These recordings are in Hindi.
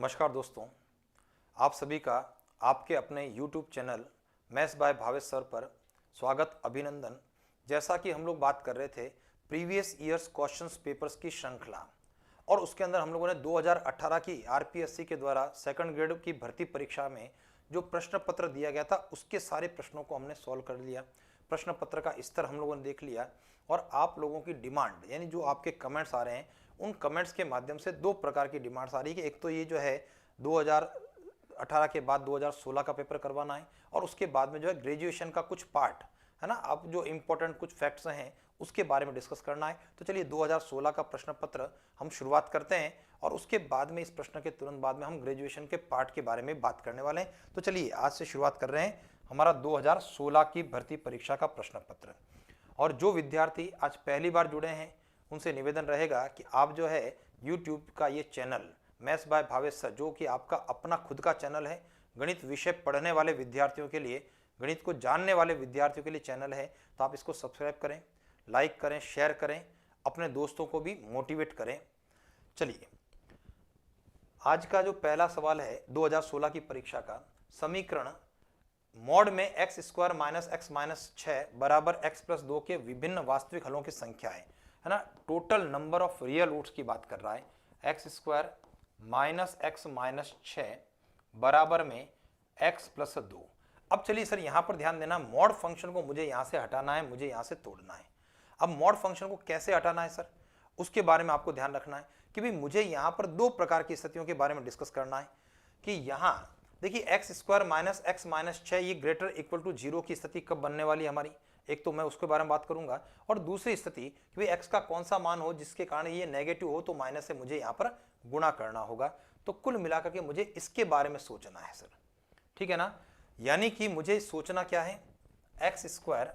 नमस्कार दोस्तों, आप सभी का आपके अपने YouTube channel maths by Bhavesh sir पर स्वागत अभिनंदन। जैसा कि हम लोग बात कर रहे थे प्रीवियस ईयर्स क्वेश्चंस पेपर्स की श्रृंखला, और उसके अंदर हम लोगों ने 2018 की आरपीएससी के द्वारा सेकंड ग्रेड की भर्ती परीक्षा में जो प्रश्न पत्र दिया गया था उसके सारे प्रश्नों को हमने सॉल्व कर लिया। प्रश्न पत्र का स्तर हम लोगों ने देख लिया और आप लोगों की डिमांड यानी जो आपके कमेंट्स आ रहे हैं उन कमेंट्स के माध्यम से दो प्रकार की डिमांड्स आ रही है कि एक तो ये जो है 2018 के बाद 2016 का पेपर करवाना है, और उसके बाद में जो है ग्रेजुएशन का कुछ पार्ट है ना, अब जो इंपॉर्टेंट कुछ फैक्ट्स हैं उसके बारे में डिस्कस करना है। तो चलिए 2016 का प्रश्न पत्र हम शुरुआत करते हैं और उसके बाद में इस प्रश्न के तुरंत बाद में हम ग्रेजुएशन के पार्ट के बारे में बात करने वाले हैं। तो चलिए आज से शुरुआत कर रहे हैं हमारा 2016 की भर्ती परीक्षा का प्रश्न पत्र। और जो विद्यार्थी आज पहली बार जुड़े हैं उनसे निवेदन रहेगा कि आप जो है YouTube का ये channel maths by Bhavesh sir, जो कि आपका अपना खुद का चैनल है, गणित विषय पढ़ने वाले विद्यार्थियों के लिए, गणित को जानने वाले विद्यार्थियों के लिए चैनल है, तो आप इसको सब्सक्राइब करें, लाइक करें, शेयर करें, अपने दोस्तों को भी मोटिवेट करें। चलिए आज का जो पहला सवाल है 2016 की परीक्षा का, समीकरण मॉड में x square minus x minus 6 बराबर एक्स प्लस 2 के विभिन्न वास्तविक हलों की संख्या है ना। Total number of real roots की बात कर रहा है। X square minus x minus 6 बराबर में एक्स प्लस 2। अब चलिए सर यहाँ पर ध्यान देना, मॉड फंक्शन को मुझे यहाँ से हटाना है, मुझे यहाँ से तोड़ना है। अब मॉड फंक्शन को कैसे हटाना है सर, उसके बारे में आपको ध्यान रखना है कि भाई मुझे यहाँ पर दो प्रकार की स्थितियों के बारे में डिस्कस करना है। कि यहाँ देखिए x square minus x minus 6 ये ग्रेटर इक्वल टू 0 की स्थिति कब बनने वाली है हमारी, एक तो मैं उसके बारे में बात करूंगा, और दूसरी स्थिति कि भाई एक्स का कौन सा मान हो जिसके कारण ये नेगेटिव हो तो माइनस से मुझे यहाँ पर गुणा करना होगा। तो कुल मिलाकर के मुझे इसके बारे में सोचना है सर, ठीक है ना। यानी कि मुझे सोचना क्या है, x square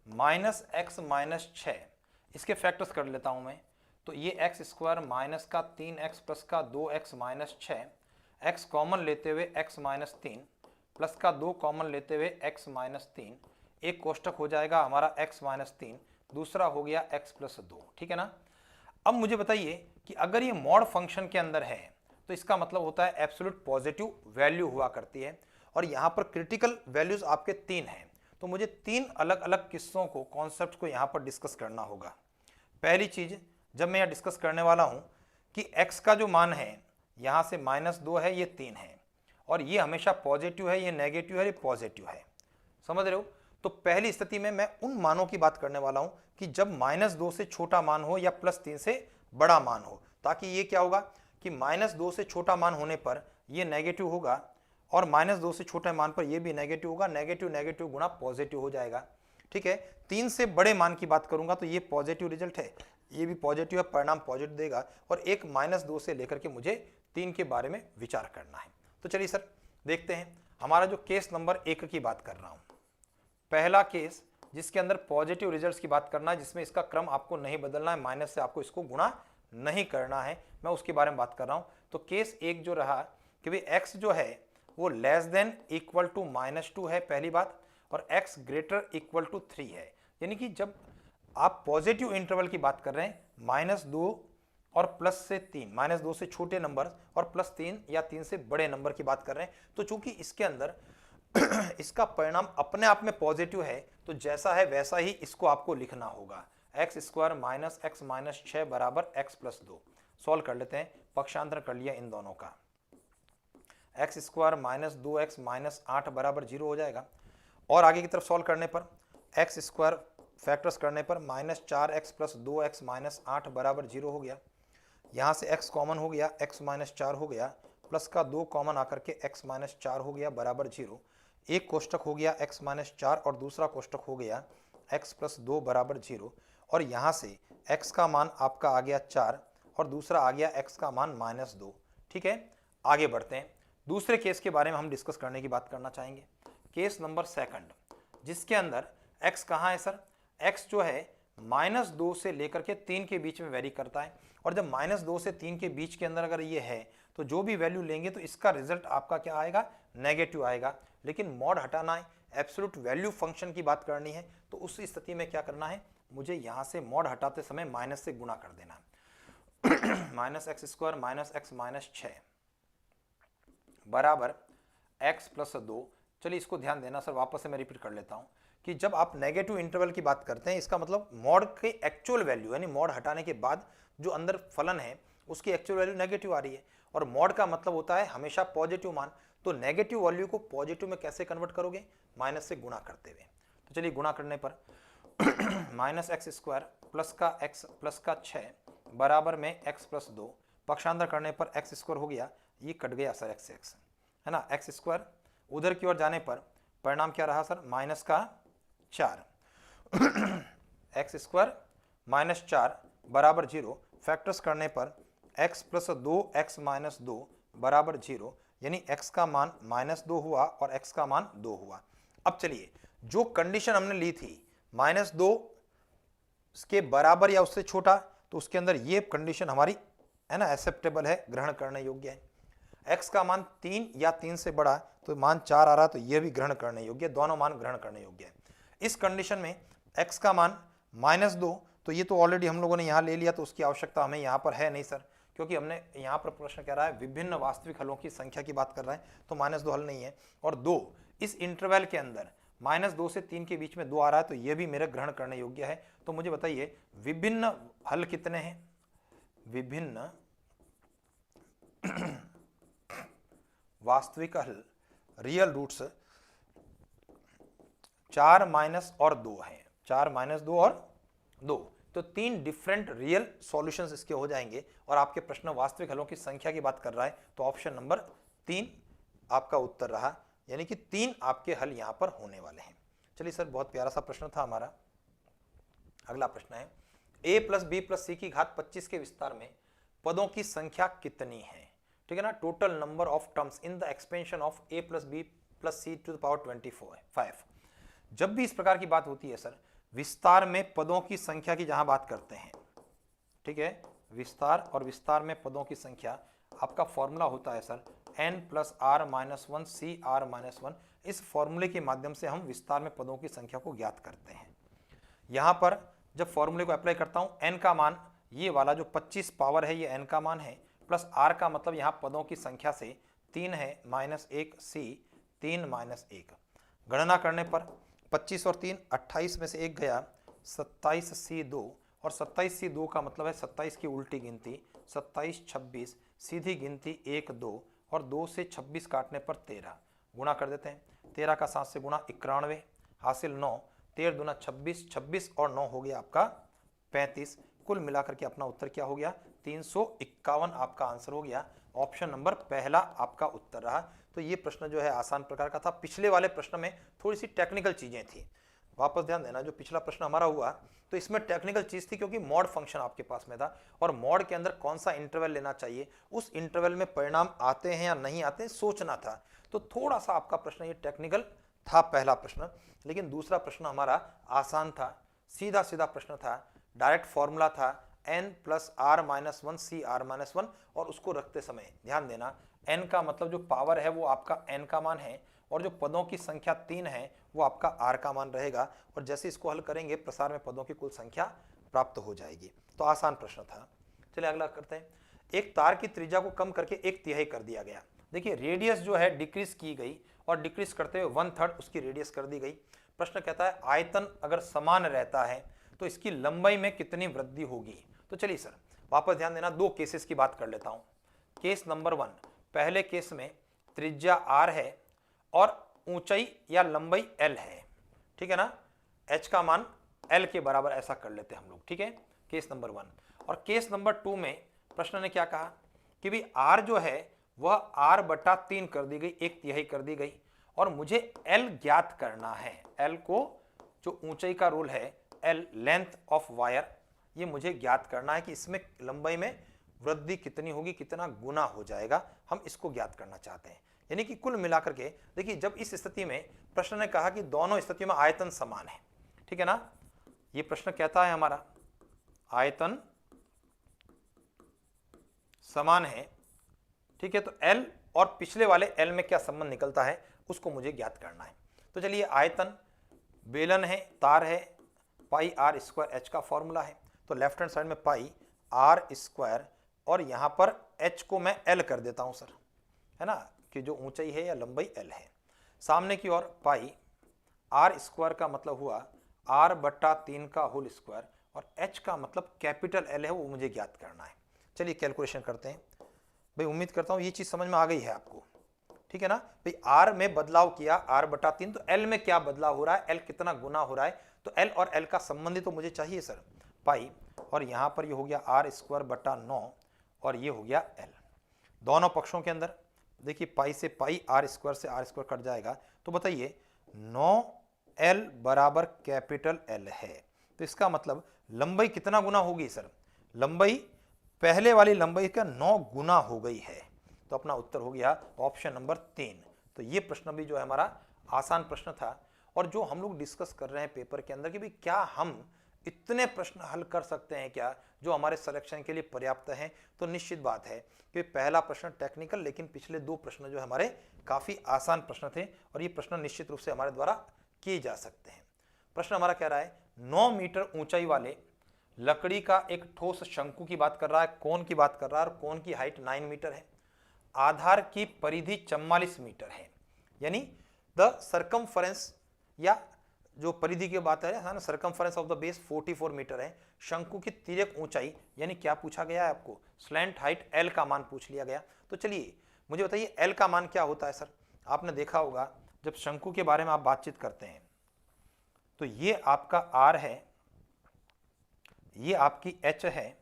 minus x minus 6, इसके फैक्टर्स कर लेता हूं मैं। तो ये एक्स स्क्वायर माइनस का 3x प्लस का 2x माइनस 6, x कॉमन लेते हुए x माइनस 3 प्लस का 2 कॉमन लेते हुए x माइनस 3, एक कोष्टक हो जाएगा हमारा x माइनस 3, दूसरा हो गया x प्लस 2, ठीक है ना। अब मुझे बताइए कि अगर ये मॉड फंक्शन के अंदर है तो इसका मतलब होता है एब्सोल्यूट पॉजिटिव वैल्यू हुआ करती है, और यहाँ पर क्रिटिकल वैल्यूज आपके 3 हैं। तो मुझे 3 अलग अलग किस्सों को, कॉन्सेप्ट को यहाँ पर डिस्कस करना होगा। पहली चीज जब मैं यहाँ डिस्कस करने वाला हूँ कि x का जो मान है यहाँ से -2 है, ये 3 है, और ये हमेशा पॉजिटिव है, ये नेगेटिव है, ये पॉजिटिव है, समझ रहे हो। तो पहली स्थिति में मैं उन मानों की बात करने वाला हूं कि जब -2 से छोटा मान हो या +3 से बड़ा मान हो, ताकि ये क्या होगा कि -2 से छोटा मान होने पर ये नेगेटिव होगा और -2 से छोटे मान पर ये भी नेगेटिव होगा, नेगेटिव नेगेटिव गुणा पॉजिटिव हो जाएगा, ठीक है। 3 से बड़े मान की बात करूंगा तो ये पॉजिटिव रिजल्ट है, ये भी पॉजिटिव है, परिणाम पॉजिटिव देगा, और एक -2 से लेकर के मुझे 3 के बारे में विचार करना है। तो चलिए सर देखते हैं हमारा जो केस नंबर 1 की बात कर रहा हूं, पहला केस जिसके अंदर पॉजिटिव रिजल्ट्स की बात करना है, जिसमें इसका क्रम आपको नहीं बदलना है, माइनस से आपको इसको गुणा नहीं करना है, मैं उसके बारे में बात कर रहा हूं। तो केस 1 जो रहा कि भाई x जो है वो लेस देन इक्वल टू -2 है, पहली बात, और x ग्रेटर इक्वल टू 3 है। यानी कि जब आप पॉजिटिव इंटरवल की बात कर रहे हैं, -2 और +3, -2 से छोटे नंबर और +3 या 3 से बड़े नंबर की बात कर रहे हैं, तो चूंकि इसके अंदर इसका परिणाम अपने आप में पॉजिटिव है, तो जैसा है वैसा ही इसको आपको लिखना होगा। X square minus x minus 6 बराबर एक्स प्लस 2। सॉल्व कर लेते हैं, पक्षांतर कर लिया इन दोनों का। X square minus 2x minus 8 बराबर 0 हो जाएगा, और आगे की तरफ सॉल्व करने पर एक्स स्क्वायर फैक्टर्स करने पर -4x प्लस 2x माइनस 8 बराबर 0 हो गया। यहाँ से x कॉमन हो गया, x माइनस 4 हो गया, प्लस का 2 कॉमन आकर के x माइनस 4 हो गया बराबर 0। एक कोष्टक हो गया x माइनस 4 और दूसरा कोष्टक हो गया x प्लस 2 बराबर 0, और यहाँ से x का मान आपका आ गया 4 और दूसरा आ गया x का मान -2, ठीक है। आगे बढ़ते हैं, दूसरे केस के बारे में हम डिस्कस करने की बात करना चाहेंगे। केस नंबर 2 जिसके अंदर x कहाँ है सर, x जो है -2 से लेकर के 3 के बीच में वेरी करता है, और जब -2 से 3 के बीच के अंदर अगर ये है तो जो भी वैल्यू लेंगे तो इसका रिजल्ट आपका क्या आएगा, नेगेटिव आएगा। लेकिन मॉड हटाना है, एब्सोल्यूट वैल्यू फंक्शन की बात करनी है, तो उस स्थिति में क्या करना है, मुझे यहाँ से मॉड हटाते समय माइनस से गुणा कर देना है। Minus x square minus x minus 6 बराबर x प्लस 2। चलिए इसको ध्यान देना सर, वापस से मैं रिपीट कर लेता हूँ कि जब आप नेगेटिव इंटरवल की बात करते हैं इसका मतलब मॉड के एक्चुअल वैल्यू यानी मॉड हटाने के बाद जो अंदर फलन है उसकी एक्चुअल वैल्यू नेगेटिव आ रही है, और मॉड का मतलब होता है हमेशा पॉजिटिव मान। तो नेगेटिव वैल्यू को पॉजिटिव में कैसे कन्वर्ट करोगे? माइनस से गुणा करते हुए। तो चलिए गुणा करने पर माइनस एक्स स्क्वायर प्लस का x प्लस का 6 बराबर में x प्लस 2, पक्षांतर करने पर एक्स स्क्वायर हो गया, ये कट गया सर x से x, है ना। एक्स स्क्वायर उधर की ओर जाने पर परिणाम क्या रहा सर? माइनस का 4 एक्स स्क्वायर माइनस 4 बराबर 0, फैक्टर्स करने पर x प्लस 2x माइनस 2 बराबर 0, यानी x का मान माइनस 2 हुआ और x का मान 2 हुआ। अब चलिए जो कंडीशन हमने ली थी -2 के बराबर या उससे छोटा, तो उसके अंदर ये कंडीशन हमारी है ना एक्सेप्टेबल है, ग्रहण करने योग्य है। x का मान 3 या 3 से बड़ा तो मान 4 आ रहा, तो ये भी ग्रहण करने योग्य है, दोनों मान ग्रहण करने योग्य है। इस कंडीशन में x का मान -2, तो ये तो ऑलरेडी हम लोगों ने यहाँ ले लिया, तो उसकी आवश्यकता हमें यहाँ पर है नहीं सर, क्योंकि हमने यहाँ पर प्रश्न कह रहा है विभिन्न वास्तविक हलों की संख्या की बात कर रहा है, तो -2 हल नहीं है। और 2 इस इंटरवल के अंदर -2 से 3 के बीच में 2 आ रहा है, तो ये भी मेरे ग्रहण करने योग्य है। तो मुझे बताइए विभिन्न हल कितने हैं? विभिन्न वास्तविक हल रियल रूट्स 4 माइनस और 2 है, 4 माइनस 2 और 2, तो 3 डिफरेंट रियल सॉल्यूशंस इसके हो जाएंगे। और आपके प्रश्न वास्तविक हलों की संख्या की बात कर रहा है, तो ऑप्शन नंबर 3 आपका उत्तर रहा, यानी कि 3 आपके हल यहां पर होने वाले हैं। चलिए सर, बहुत प्यारा सा प्रश्न था हमारा। अगला प्रश्न है a प्लस बी प्लस सी की घात 25 के विस्तार में पदों की संख्या कितनी है? ठीक है ना। Total number of terms in the expansion of a plus b plus c to the power 25। जब भी इस प्रकार की बात होती है सर, विस्तार में पदों की संख्या की जहां बात करते हैं, ठीक है, विस्तार और विस्तार में पदों की संख्या, आपका फॉर्मूला होता है sir n plus r minus 1 c r minus 1। इस फॉर्मूले के माध्यम से हम विस्तार में पदों की संख्या को ज्ञात करते हैं। यहां पर जब फॉर्मूले को अप्लाई करता हूं, n का मान ये वाला जो 25 पावर है ये n का मान है, प्लस r का मतलब यहां पदों की संख्या से 3 है -1 सी 3 -1। गणना करने पर 25 और 3 28 में से 1 गया, 27 सी 2, और 27 सी 2 का मतलब है 27 की उल्टी गिनती 27 26, सीधी गिनती 1 2, और 2 से 26 काटने पर 13। गुणा कर देते हैं, 13 का 7 से गुणा 91, हासिल 9, 13 दूना 26, 26 और 9 हो गया आपका 35। कुल मिलाकर के अपना उत्तर क्या हो गया? 351 आपका आंसर हो गया। ऑप्शन नंबर पहला आपका उत्तर रहा। तो ये प्रश्न जो है आसान प्रकार का था। पिछले वाले प्रश्न में थोड़ी सी टेक्निकल चीजें थी, वापस ध्यान देना। जो पिछला प्रश्न हमारा हुआ तो इसमें टेक्निकल चीज थी, क्योंकि मॉड फंक्शन आपके पास में था, और मॉड के अंदर कौन सा इंटरवल लेना चाहिए, उस इंटरवल में परिणाम आते हैं या नहीं आते सोचना था। तो थोड़ा सा आपका प्रश्न ये टेक्निकल था पहला प्रश्न, लेकिन दूसरा प्रश्न हमारा आसान था, सीधा सीधा प्रश्न था, डायरेक्ट फॉर्मूला था n plus r minus 1 c r minus 1, और उसको रखते समय ध्यान देना n का मतलब जो पावर है वो आपका n का मान है, और जो पदों की संख्या 3 है वो आपका r का मान रहेगा, और जैसे इसको हल करेंगे प्रसार में पदों की कुल संख्या प्राप्त हो जाएगी। तो आसान प्रश्न था। चलिए अगला करते हैं। एक तार की त्रिज्या को कम करके 1/3 कर दिया गया। देखिए रेडियस जो है डिक्रीज की गई, और डिक्रीज करते हुए 1/3 उसकी रेडियस कर दी गई। प्रश्न कहता है आयतन अगर समान रहता है तो इसकी लंबाई में कितनी वृद्धि होगी? तो चलिए सर वापस ध्यान देना, दो केसेस की बात कर लेता हूं। केस नंबर 1, पहले केस में त्रिज्या r है और ऊंचाई या लंबाई l है, ठीक है ना। h का मान l के बराबर ऐसा कर लेते हैं हम लोग, ठीक है, केस नंबर 1। और केस नंबर 2 में प्रश्न ने क्या कहा कि भी r जो है वह r/3 कर दी गई, 1/3 कर दी गई, और मुझे l ज्ञात करना है। l को जो ऊंचाई का रोल है l, लेंथ ऑफ वायर, ये मुझे ज्ञात करना है कि इसमें लंबाई में वृद्धि कितनी होगी, कितना गुना हो जाएगा, हम इसको ज्ञात करना चाहते हैं। यानी कि कुल मिलाकर के देखिए, जब इस स्थिति में प्रश्न ने कहा कि दोनों स्थितियों में आयतन समान है, ठीक है ना, ये प्रश्न कहता है हमारा आयतन समान है, ठीक है, तो L और पिछले वाले L में क्या संबंध निकलता है उसको मुझे ज्ञात करना है। तो चलिए आयतन बेलन है, तार है, पाई आर स्क्वायर h का फॉर्मूला है, तो लेफ्ट हैंड साइड में पाई आर स्क्वायर, और यहां पर h को मैं L कर देता हूं सर, है ना, की जो ऊंचाई है या लंबाई l है। सामने की ओर पाई r स्क्वायर का मतलब हुआ r/3 का होल स्क्वायर और h का मतलब कैपिटल L है, वो मुझे ज्ञात करना है। चलिए कैलकुलेशन करते हैं भाई। उम्मीद करता हूँ ये चीज समझ में आ गई है आपको, ठीक है ना भाई। r में बदलाव किया r/3, तो l में क्या बदलाव हो रहा है, l कितना गुना हो रहा है, तो l और l का संबंध तो मुझे चाहिए सर, पाई, और यहां पर ये हो गया r²/9 और ये हो गया l। दोनों पक्षों के अंदर देखिए पाई से पाई, r² से r² कट जाएगा, तो बताइए 9l बराबर कैपिटल L है। तो इसका मतलब लंबाई कितना गुना होगी सर, लंबाई पहले वाली लंबाई का 9 गुना हो गई है। तो अपना उत्तर हो गया ऑप्शन नंबर 3। तो ये प्रश्न भी जो है हमारा आसान प्रश्न था। और जो हम लोग डिस्कस कर रहे हैं पेपर के अंदर कि भाई क्या हम इतने प्रश्न हल कर सकते हैं क्या जो हमारे सिलेक्शन के लिए पर्याप्त हैं, तो निश्चित बात है कि पहला प्रश्न टेक्निकल, लेकिन पिछले 2 प्रश्न जो हमारे काफी आसान प्रश्न थे और ये प्रश्न निश्चित रूप से हमारे द्वारा किए जा सकते हैं। प्रश्न हमारा कह रहा है 9 मीटर ऊंचाई वाले लकड़ी का एक ठोस शंकु की बात कर रहा है, कोण की बात कर रहा है, और कोण की हाइट 9 मीटर है, आधार की परिधि 44 मीटर है, यानी द सरकमफरेंस या जो परिधि की बात है ना, circumference of the base 44 metre है। शंकु की तिर्यक ऊंचाई यानी क्या पूछा गया है आपको, स्लैंट हाइट l का मान पूछ लिया गया। तो चलिए मुझे बताइए l का मान क्या होता है सर। आपने देखा होगा जब शंकु के बारे में आप बातचीत करते हैं तो ये आपका r है, ये आपकी h है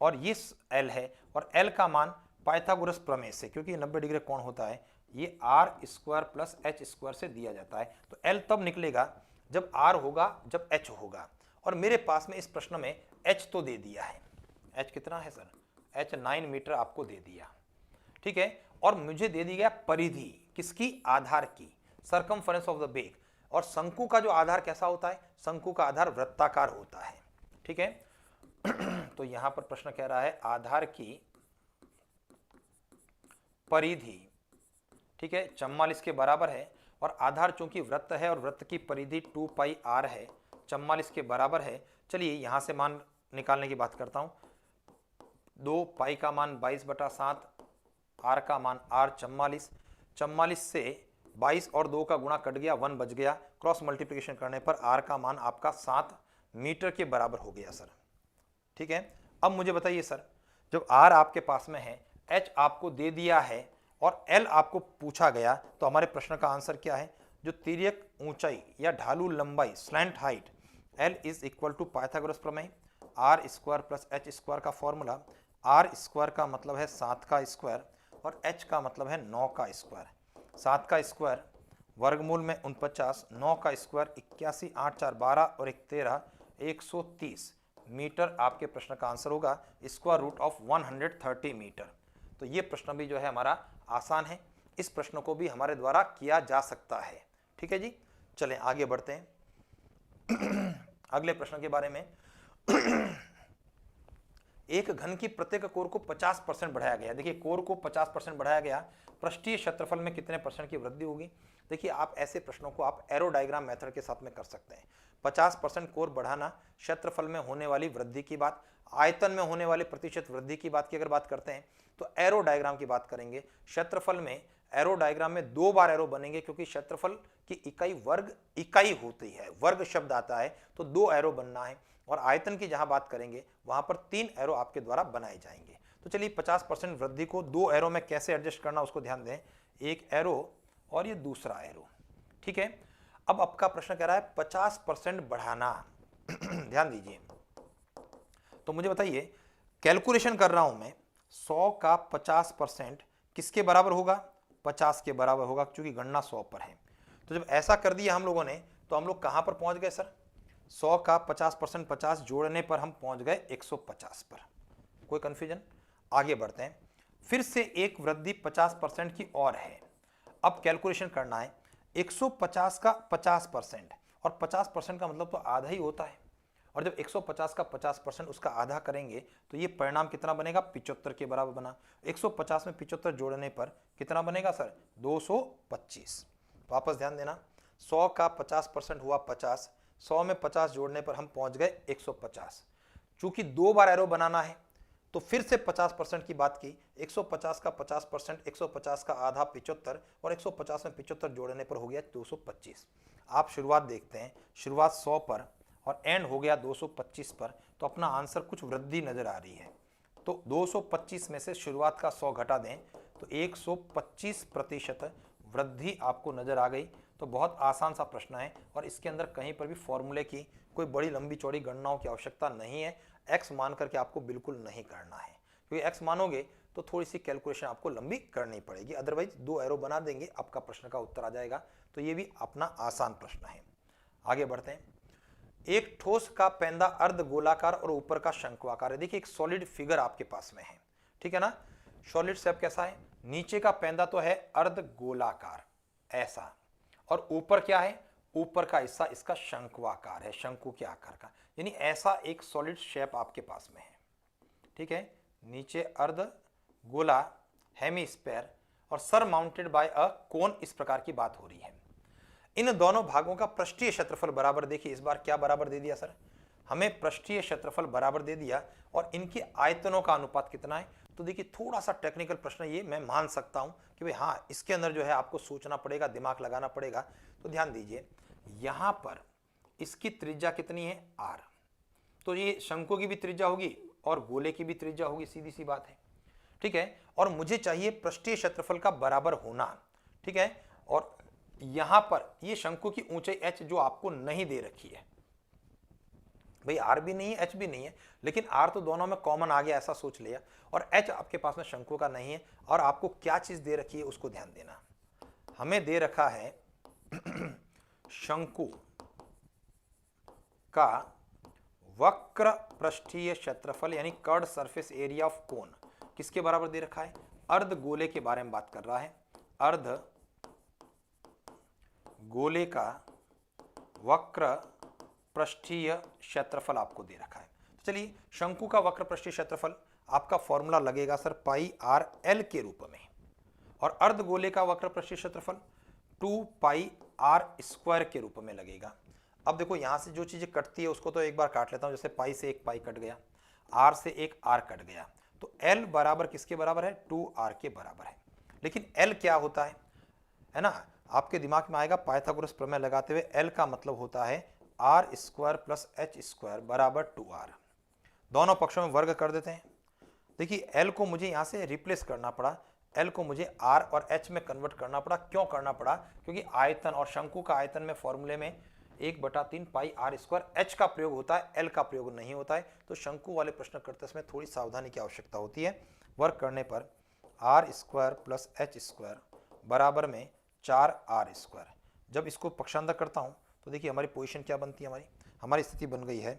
और ये l है, और l का मान पाइथागोरस प्रमेय से, क्योंकि 90 डिग्री कोण होता है, ये r² + h² से दिया जाता है। तो l तब निकलेगा जब r होगा, जब h होगा। और मेरे पास में इस प्रश्न में h तो दे दिया है, h कितना है सर, h 9 मीटर आपको दे दिया, ठीक है। और मुझे दे दी गया परिधि किसकी, आधार की, सरकमफरेंस ऑफ द बेस। और शंकु का जो आधार कैसा होता है, शंकु का आधार वृत्ताकार होता है, ठीक है। तो यहां पर प्रश्न कह रहा है आधार की परिधि, ठीक है, 44 के बराबर है, और आधार चूंकि वृत्त है और वृत्त की परिधि 2πr है, 44 के बराबर है। चलिए यहां से मान निकालने की बात करता हूं। 2 पाई का मान 22/7, r का मान r 44, 44 से 22 और 2 का गुणा कट गया, 1 बच गया, क्रॉस मल्टीप्लिकेशन करने पर r का मान आपका 7 मीटर के बराबर हो गया सर, ठीक है। अब मुझे बताइए सर, जब r आपके पास में है, h आपको दे दिया है और l आपको पूछा गया, तो हमारे प्रश्न का आंसर क्या है, जो तिर्यक ऊंचाई या ढालू लंबाई slant height l is equal to Pythagoras प्रमेय, r² + h² का फॉर्मूला, r² का मतलब है 7 का स्क्वायर और h का मतलब है 9 का स्क्वायर। 7 का स्क्वायर वर्गमूल में 49, 9 का स्क्वायर 81, 8 4 12 और 1 13, 130 मीटर आपके प्रश्न का आंसर होगा, स्क्वायर रूट ऑफ 130 मीटर। तो ये प्रश्न भी जो है हमारा आसान है, इस प्रश्न को भी हमारे द्वारा किया जा सकता है, ठीक है जी। चलें आगे बढ़ते हैं अगले प्रश्न के बारे में। एक घन की प्रत्येक कोर को 50% बढ़ाया गया। देखिए कोर को 50% बढ़ाया गया, पृष्ठीय क्षेत्रफल में कितने % की वृद्धि होगी। देखिए आप ऐसे प्रश्नों को आप एरो डायग्राम मेथड के साथ में कर सकते हैं। 50% कोर बढ़ाना, क्षेत्रफल में होने वाली वृद्धि की बात, आयतन में होने वाली प्रतिशत वृद्धि की बात की अगर बात करते हैं तो एरो डायग्राम की बात करेंगे। क्षेत्रफल में एरो डायग्राम में 2 बार एरो बनेंगे, क्योंकि क्षेत्रफल की इकाई वर्ग इकाई होती है, वर्ग शब्द आता है, तो 2 एरो बनना है। और आयतन की जहां बात करेंगे वहां पर 3 एरो आपके द्वारा बनाए जाएंगे। तो चलिए 50% वृद्धि को 2 एरो में कैसे एडजस्ट करना उसको ध्यान दें, एक एरो और ये दूसरा एरो, ठीक है। अब आपका प्रश्न कह रहा है 50% बढ़ाना ध्यान दीजिए। तो मुझे बताइए, कैलकुलेशन कर रहा हूं मैं, 100 का 50% किसके बराबर होगा, 50 के बराबर होगा, क्योंकि गणना 100 पर है। तो जब ऐसा कर दिया हम लोगों ने, तो हम लोग कहां पर पहुंच गए सर, 100 का 50% 50 जोड़ने पर हम पहुंच गए 150 पर। कोई कंफ्यूजन, आगे बढ़ते हैं। फिर से एक वृद्धि 50% की और है। अब कैलकुलेशन करना है 150 का 50%, और 50% का मतलब तो आधा ही होता है, और जब 150 का 50% उसका आधा करेंगे तो ये परिणाम कितना बनेगा, 75 के बराबर बना। 150 में 75 जोड़ने पर कितना बनेगा सर, 225। वापस ध्यान देना, 100 का 50% हुआ 50, 100 में 50 जोड़ने पर हम पहुंच गए 150। चूंकि 2 बार एरो बनाना है तो फिर से 50% की बात की, 150 का 50%, 150 का आधा 75 और 150 में 75 जोड़ने पर हो गया 225। आप शुरुआत देखते हैं, शुरुआत 100 पर और एंड हो गया 225 पर, तो अपना आंसर कुछ वृद्धि नजर आ रही है। तो 225 में से शुरुआत का 100 घटा दें तो 125% वृद्धि आपको नजर आ गई। तो बहुत आसान सा प्रश्न है और इसके अंदर कहीं पर भी फॉर्मूले की कोई बड़ी लंबी चौड़ी गणनाओं की आवश्यकता नहीं है। एक्स मान करके आपको बिल्कुल नहीं करना है, क्योंकि एक्स मानोगे तो थोड़ी सी कैलकुलेशन आपको लंबी करनी पड़ेगी, अदरवाइज 2 एरो बना देंगे, आपका प्रश्न का उत्तर आ जाएगा। तो ये भी अपना आसान प्रश्न है। आगे बढ़ते हैं। एक ठोस का पेंदा अर्ध गोलाकार और ऊपर का शंक्वाकार है। देखिए एक सॉलिड फिगर आपके पास में है, ठीक है ना। सॉलिड शेप कैसा है, नीचे का पेंदा तो है अर्ध गोलाकार ऐसा, और ऊपर क्या है, ऊपर का हिस्सा इसका शंक्वाकार है, शंकु के आकार का, यानी ऐसा एक सॉलिड शेप आपके पास में है, ठीक है। नीचे अर्ध गोला हेमीस्फेयर और सर माउंटेड बाय अ कोन, इस प्रकार की बात हो रही है। इन दोनों भागों का पृष्ठीय क्षेत्रफल बराबर, देखिए इस बार क्या बराबर दे दिया सर, हमें पृष्ठीय क्षेत्रफल बराबर दे दिया और इनके आयतनों का अनुपात कितना है। तो देखिए थोड़ा सा टेक्निकल प्रश्न ये मैं मान सकता हूं कि भाई हाँ, इसके अंदर जो है आपको सोचना पड़ेगा, दिमाग लगाना पड़ेगा। तो ध्यान दीजिए, यहां पर इसकी त्रिज्या कितनी है, r, तो ये शंकु की भी त्रिज्या होगी और गोले की भी त्रिज्या होगी, सीधी सी बात है, ठीक है। और मुझे चाहिए पृष्ठीय क्षेत्रफल का बराबर होना, ठीक है। और यहां पर ये शंकु की ऊंचाई h जो आपको नहीं दे रखी है, भाई r भी नहीं है h भी नहीं है, लेकिन r तो दोनों में कॉमन आ गया, ऐसा सोच लिया, और h आपके पास में शंकु का नहीं है। और आपको क्या चीज दे रखी है उसको ध्यान देना, हमें दे रखा है शंकु का वक्र पृष्ठीय क्षेत्रफल यानी curved surface area of cone, किसके बराबर दे रखा है, अर्ध गोले के बारे में बात कर रहा है। अर्ध गोले का वक्र पृष्ठीय क्षेत्रफल आपको दे रखा है। तो चलिए, शंकु का वक्र पृष्ठीय क्षेत्रफल आपका फॉर्मूला लगेगा सर पाई आर एल के रूप में, और अर्ध गोले का वक्र पृष्ठीय क्षेत्रफल 2 पाई आर स्क्वायर के रूप में लगेगा। अब देखो यहां से जो चीजें कटती है उसको तो एक बार काट लेता हूं, जैसे पाई से एक पाई कट गया, आर से एक आर कट गया, तो एल बराबर किसके बराबर है, 2r के बराबर है। लेकिन एल क्या होता है ना, आपके दिमाग में आएगा पाइथागोरस प्रमेय लगाते हुए, एल का मतलब होता है r square plus h square बराबर 2r। दोनों पक्षों में वर्ग कर देते हैं। देखिए एल को मुझे यहां से रिप्लेस करना पड़ा, एल को मुझे आर और एच में कन्वर्ट करना पड़ा। क्यों करना पड़ा, क्योंकि आयतन और शंकु का आयतन में फॉर्मूले में 1/3 पाई आर स्क्वायर एच का प्रयोग होता है, एल का प्रयोग नहीं होता है। तो शंकु वाले प्रश्न करते समय थोड़ी सावधानी की आवश्यकता होती है। वर्क करने पर r square plus h square बराबर में 4r स्क्वायर। जब इसको पक्षांतर करता हूं तो देखिए हमारी पोजीशन क्या बनती है, हमारी स्थिति बन गई है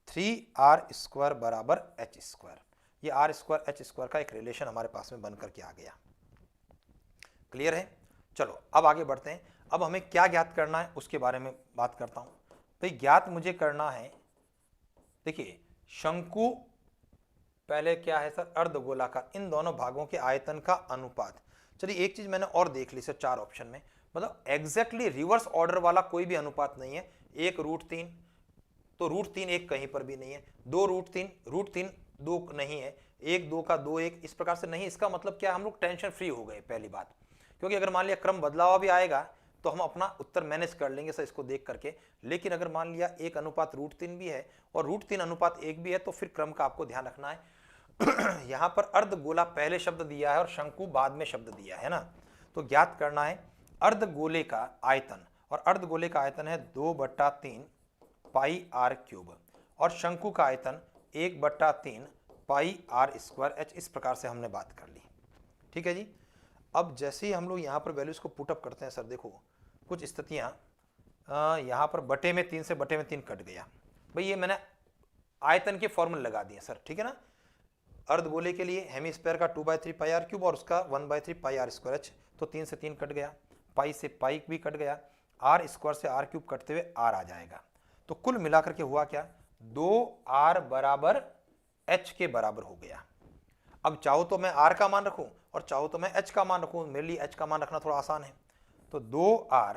3r स्क्वायर बराबर एच स्क्वायर। ये आर स्क्वायर एच स्क्वायर का एक रिलेशन हमारे पास में बनकर के आ गया। क्लियर है। चलो अब आगे बढ़ते हैं। अब हमें क्या ज्ञात करना है उसके बारे में बात करता हूं। भाई ज्ञात मुझे करना है, देखिए शंकु पहले क्या है सर, अर्धगोलाकार, इन दोनों भागों के आयतन का अनुपात। चलिए एक चीज मैंने और देख ली सर 4 ऑप्शन में, मतलब एग्जैक्टली रिवर्स ऑर्डर वाला कोई भी अनुपात नहीं है। 1√3 तो √3 एक कहीं पर भी नहीं है, 2√3 2 नहीं है, 1 2 का 2 1, इस प्रकार से नहीं। इसका मतलब क्या, हम लोग टेंशन फ्री हो गए पहली बात, क्योंकि अगर मान लिया क्रम बदला हुआ भी आएगा तो हम अपना उत्तर मैनेज कर लेंगे सर इसको देख करके। लेकिन अगर मान लिया 1 अनुपात √3 भी है और √3 अनुपात 1 भी है तो फिर क्रम का आपको ध्यान रखना है। यहां पर अर्धगोला पहले शब्द दिया है और शंकु बाद में शब्द दिया है ना, तो ज्ञात करना है अर्धगोले का आयतन, और अर्धगोले का आयतन है 2/3 पाई आर क्यूब और शंकु का आयतन 1/3 पाई आर स्क्वायर एच। इस प्रकार से हमने बात कर ली, ठीक है जी। अब जैसे ही हम लोग यहाँ पर वैल्यूज को पुटअप करते हैं सर, देखो कुछ स्थितियाँ यहाँ पर बटे में 3 से बटे में 3 कट गया। भाई ये मैंने आयतन के फॉर्मूले लगा दिए सर, ठीक है ना। अर्धगोले के लिए हेमीस्फेयर का 2/3 पाई आर क्यूब और उसका 1/3 पाई आर स्क्वायर एच, तो 3 से 3 कट गया, पाई से पाई भी कट गया, आर स्क्वायर से आर क्यूब कटते हुए आर आ जाएगा। तो कुल मिलाकर के हुआ क्या, 2r बराबर h के बराबर हो गया। अब चाहो तो मैं r का मान रखूं और चाहो तो मैं h का मान रखूं, मेरे लिए h का मान रखना थोड़ा आसान है। तो 2r,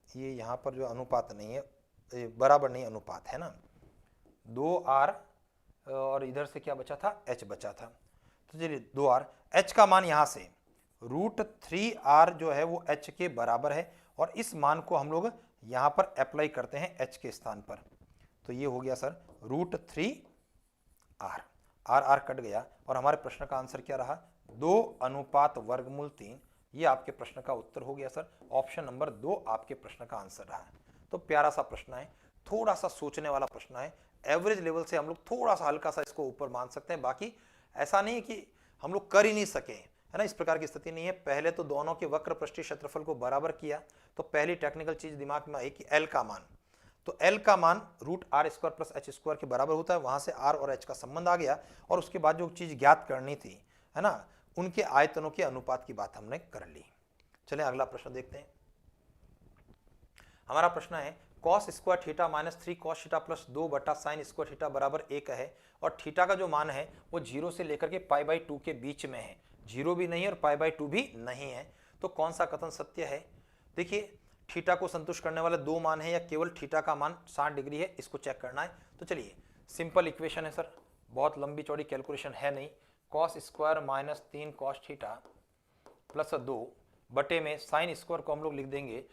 ये यहां पर जो अनुपात नहीं है, बराबर नहीं अनुपात है ना, 2r और इधर से क्या बचा था, h बचा था। तो चलिए 2r, h का मान यहाँ से √3r जो है वो h के बराबर है और इस मान को हम लोग यहाँ पर अप्लाई करते हैं h के स्थान पर। तो ये हो गया सर √3r, r कट गया और हमारे प्रश्न का आंसर क्या रहा, 2:3। ये आपके प्रश्न का उत्तर हो गया सर। ऑप्शन नंबर 2 आपके प्रश्न का आंसर रहा। तो प्यारा सा प्रश्न है, थोड़ा सा सोचने वाला प्रश्न है। एवरेज लेवल से हम लोग थोड़ा सा हल्का सा इसको ऊपर मान सकते हैं, बाकी ऐसा नहीं है कि हम लोग कर ही नहीं सके, है ना, इस प्रकार की स्थिति नहीं है। पहले तो दोनों के वक्र पृष्ठीय क्षेत्रफल को बराबर किया, तो पहली टेक्निकल चीज दिमाग में आई कि एल का मान, तो एल का मान √r² + h² के बराबर होता है। वहां से r और h का संबंध आ गया और उसके बाद जो चीज ज्ञात करनी थी, है ना, उनके आयतनों के अनुपात की बात हमने कर ली। चलें अगला प्रश्न देखते हैं। हमारा प्रश्न है cos² θ - 3 cos θ + 2/sin² θ बराबर 1 है और थीटा का जो मान है वो 0 से लेकर के π/2 के बीच में है, 0 भी नहीं है और π/2 भी नहीं है। तो कौन सा कथन सत्य है? देखिए, थीटा को संतुष्ट करने वाले दो मान है या केवल थीटा का मान 60 डिग्री है, इसको चेक करना है। तो चलिए, सिंपल इक्वेशन है सर, बहुत लंबी चौड़ी कैलकुलेशन है नहीं। cos² - 3 cos θ + 2 बटे में sin² को हम लोग लिख देंगे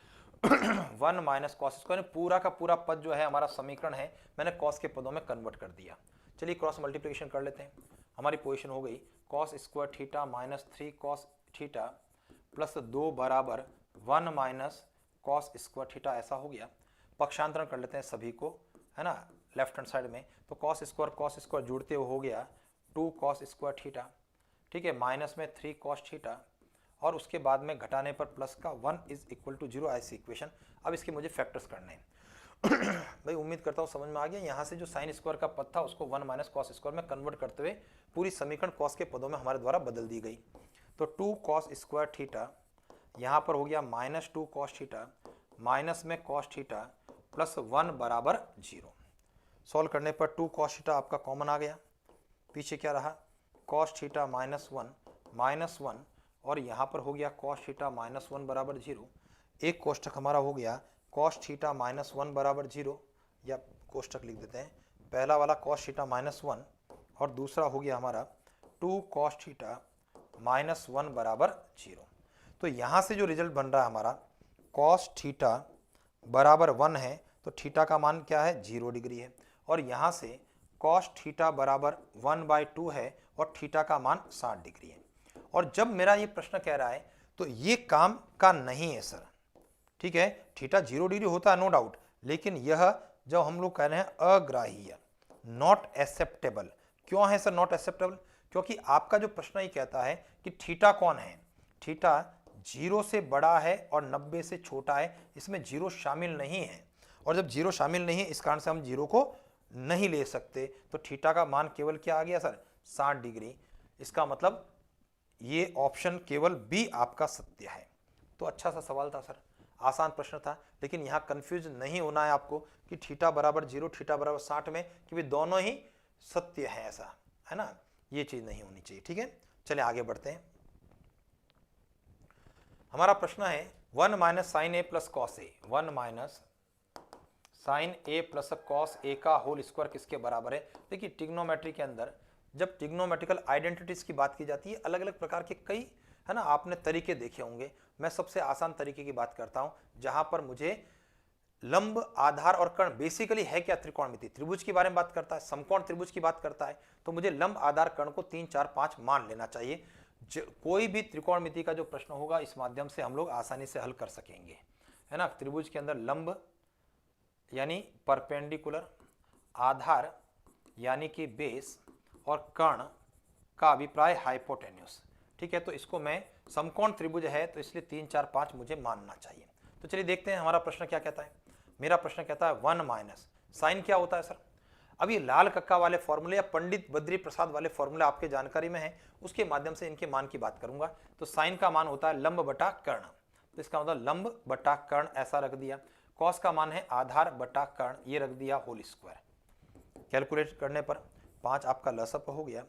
1 - cos²। पूरा का पूरा पद जो है हमारा समीकरण है, मैंने cos के पदों में कन्वर्ट कर दिया। चलिए क्रॉस मल्टीप्लिकेशन कर लेते हैं। हमारी पोजीशन हो गई cos² θ - 3 cos θ + 2 बराबर 1 - cos²θ, ऐसा हो गया। पक्षांतरण कर लेते हैं सभी को, है ना, लेफ्ट हैंड साइड में। तो cos² जुड़ते हुए हो गया 2 cos²θ, ठीक है, माइनस में 3 cos θ और उसके बाद में घटाने पर प्लस का 1 = 0, ऐसी इक्वेशन। अब इसके मुझे फैक्टर्स करने हैं। भाई उम्मीद करता हूँ समझ में आ गया। यहाँ से जो sin² का पद था उसको 1 - cos² में कन्वर्ट करते हुए पूरी समीकरण cos के पदों में हमारे द्वारा बदल दी गई। तो 2 cos²θ यहाँ पर हो गया -2 cos θ माइनस में cos θ + 1 बराबर 0। सॉल्व करने पर 2 cos θ आपका कॉमन आ गया, पीछे क्या रहा, cos θ -1 और यहाँ पर हो गया cos θ -1 बराबर 0। एक कोष्ठक हमारा हो गया cos θ -1 बराबर 0, या कोष्ठक लिख देते हैं, पहला वाला cos θ -1 और दूसरा हो गया हमारा 2 cos θ -1 बराबर 0। तो यहाँ से जो रिजल्ट बन रहा है हमारा cos θ बराबर 1 है, तो थीटा का मान क्या है, 0 डिग्री है। और यहाँ से cos θ बराबर 1/2 है और थीटा का मान 60 डिग्री है। और जब मेरा ये प्रश्न कह रहा है तो ये काम का नहीं है सर, ठीक है, थीटा 0 डिग्री होता है नो डाउट, लेकिन यह जब हम लोग कह रहे हैं अग्राह्य, नॉट एक्सेप्टेबल। क्यों है सर नॉट एक्सेप्टेबल? क्योंकि आपका जो प्रश्न ये कहता है कि थीटा कौन है, थीटा 0 से बड़ा है और 90 से छोटा है, इसमें 0 शामिल नहीं है। और जब 0 शामिल नहीं है इस कारण से हम 0 को नहीं ले सकते। तो थीटा का मान केवल क्या आ गया सर, 60 डिग्री। इसका मतलब ये ऑप्शन केवल बी आपका सत्य है। तो अच्छा सा सवाल था सर, आसान प्रश्न था, लेकिन यहाँ कंफ्यूज नहीं होना है आपको कि थीटा बराबर 0 थीटा बराबर 60 में कि वे दोनों ही सत्य है, ऐसा है ना, ये चीज नहीं होनी चाहिए। ठीक है, चलिए आगे बढ़ते हैं। हमारा प्रश्न है 1 - sin a + cos a, 1 - sin a + cos a का होल स्क्वायर किसके बराबर है? देखिए, ट्रिग्नोमेट्री के अंदर जब ट्रिग्नोमेट्रिकल आइडेंटिटीज की बात की जाती है, अलग अलग प्रकार के कई, है ना, आपने तरीके देखे होंगे। मैं सबसे आसान तरीके की बात करता हूं, जहां पर मुझे लंब, आधार और कर्ण, बेसिकली है क्या, त्रिकोणमिति, त्रिभुज के बारे में बात करता है, समकोण त्रिभुज की बात करता है, तो मुझे लंब, आधार, कर्ण को 3, 4, 5 मान लेना चाहिए। कोई भी त्रिकोणमिति का जो प्रश्न होगा इस माध्यम से हम लोग आसानी से हल कर सकेंगे, है ना। त्रिभुज के अंदर लंब यानी परपेंडिकुलर, आधार यानी कि बेस और कर्ण का अभिप्राय हाइपोटेन्यूस, ठीक है। तो इसको मैं समकोण त्रिभुज है तो इसलिए 3, 4, 5 मुझे मानना चाहिए। तो चलिए देखते हैं हमारा प्रश्न क्या कहता है। मेरा प्रश्न कहता है 1 - साइन क्या होता है सर? अब ये लाल कक्का वाले फॉर्मूले या पंडित बद्री प्रसाद वाले फॉर्मूले आपके जानकारी में है, उसके माध्यम से इनके मान की बात करूंगा। तो साइन का मान होता है लंब बटा कर्ण, तो इसका मतलब लंब बटा कर्ण ऐसा रख दिया। कॉस का मान है आधार बटा कर्ण, ये रख दिया होल स्क्वायर। कैलकुलेट करने पर 5 आपका लसअप हो गया,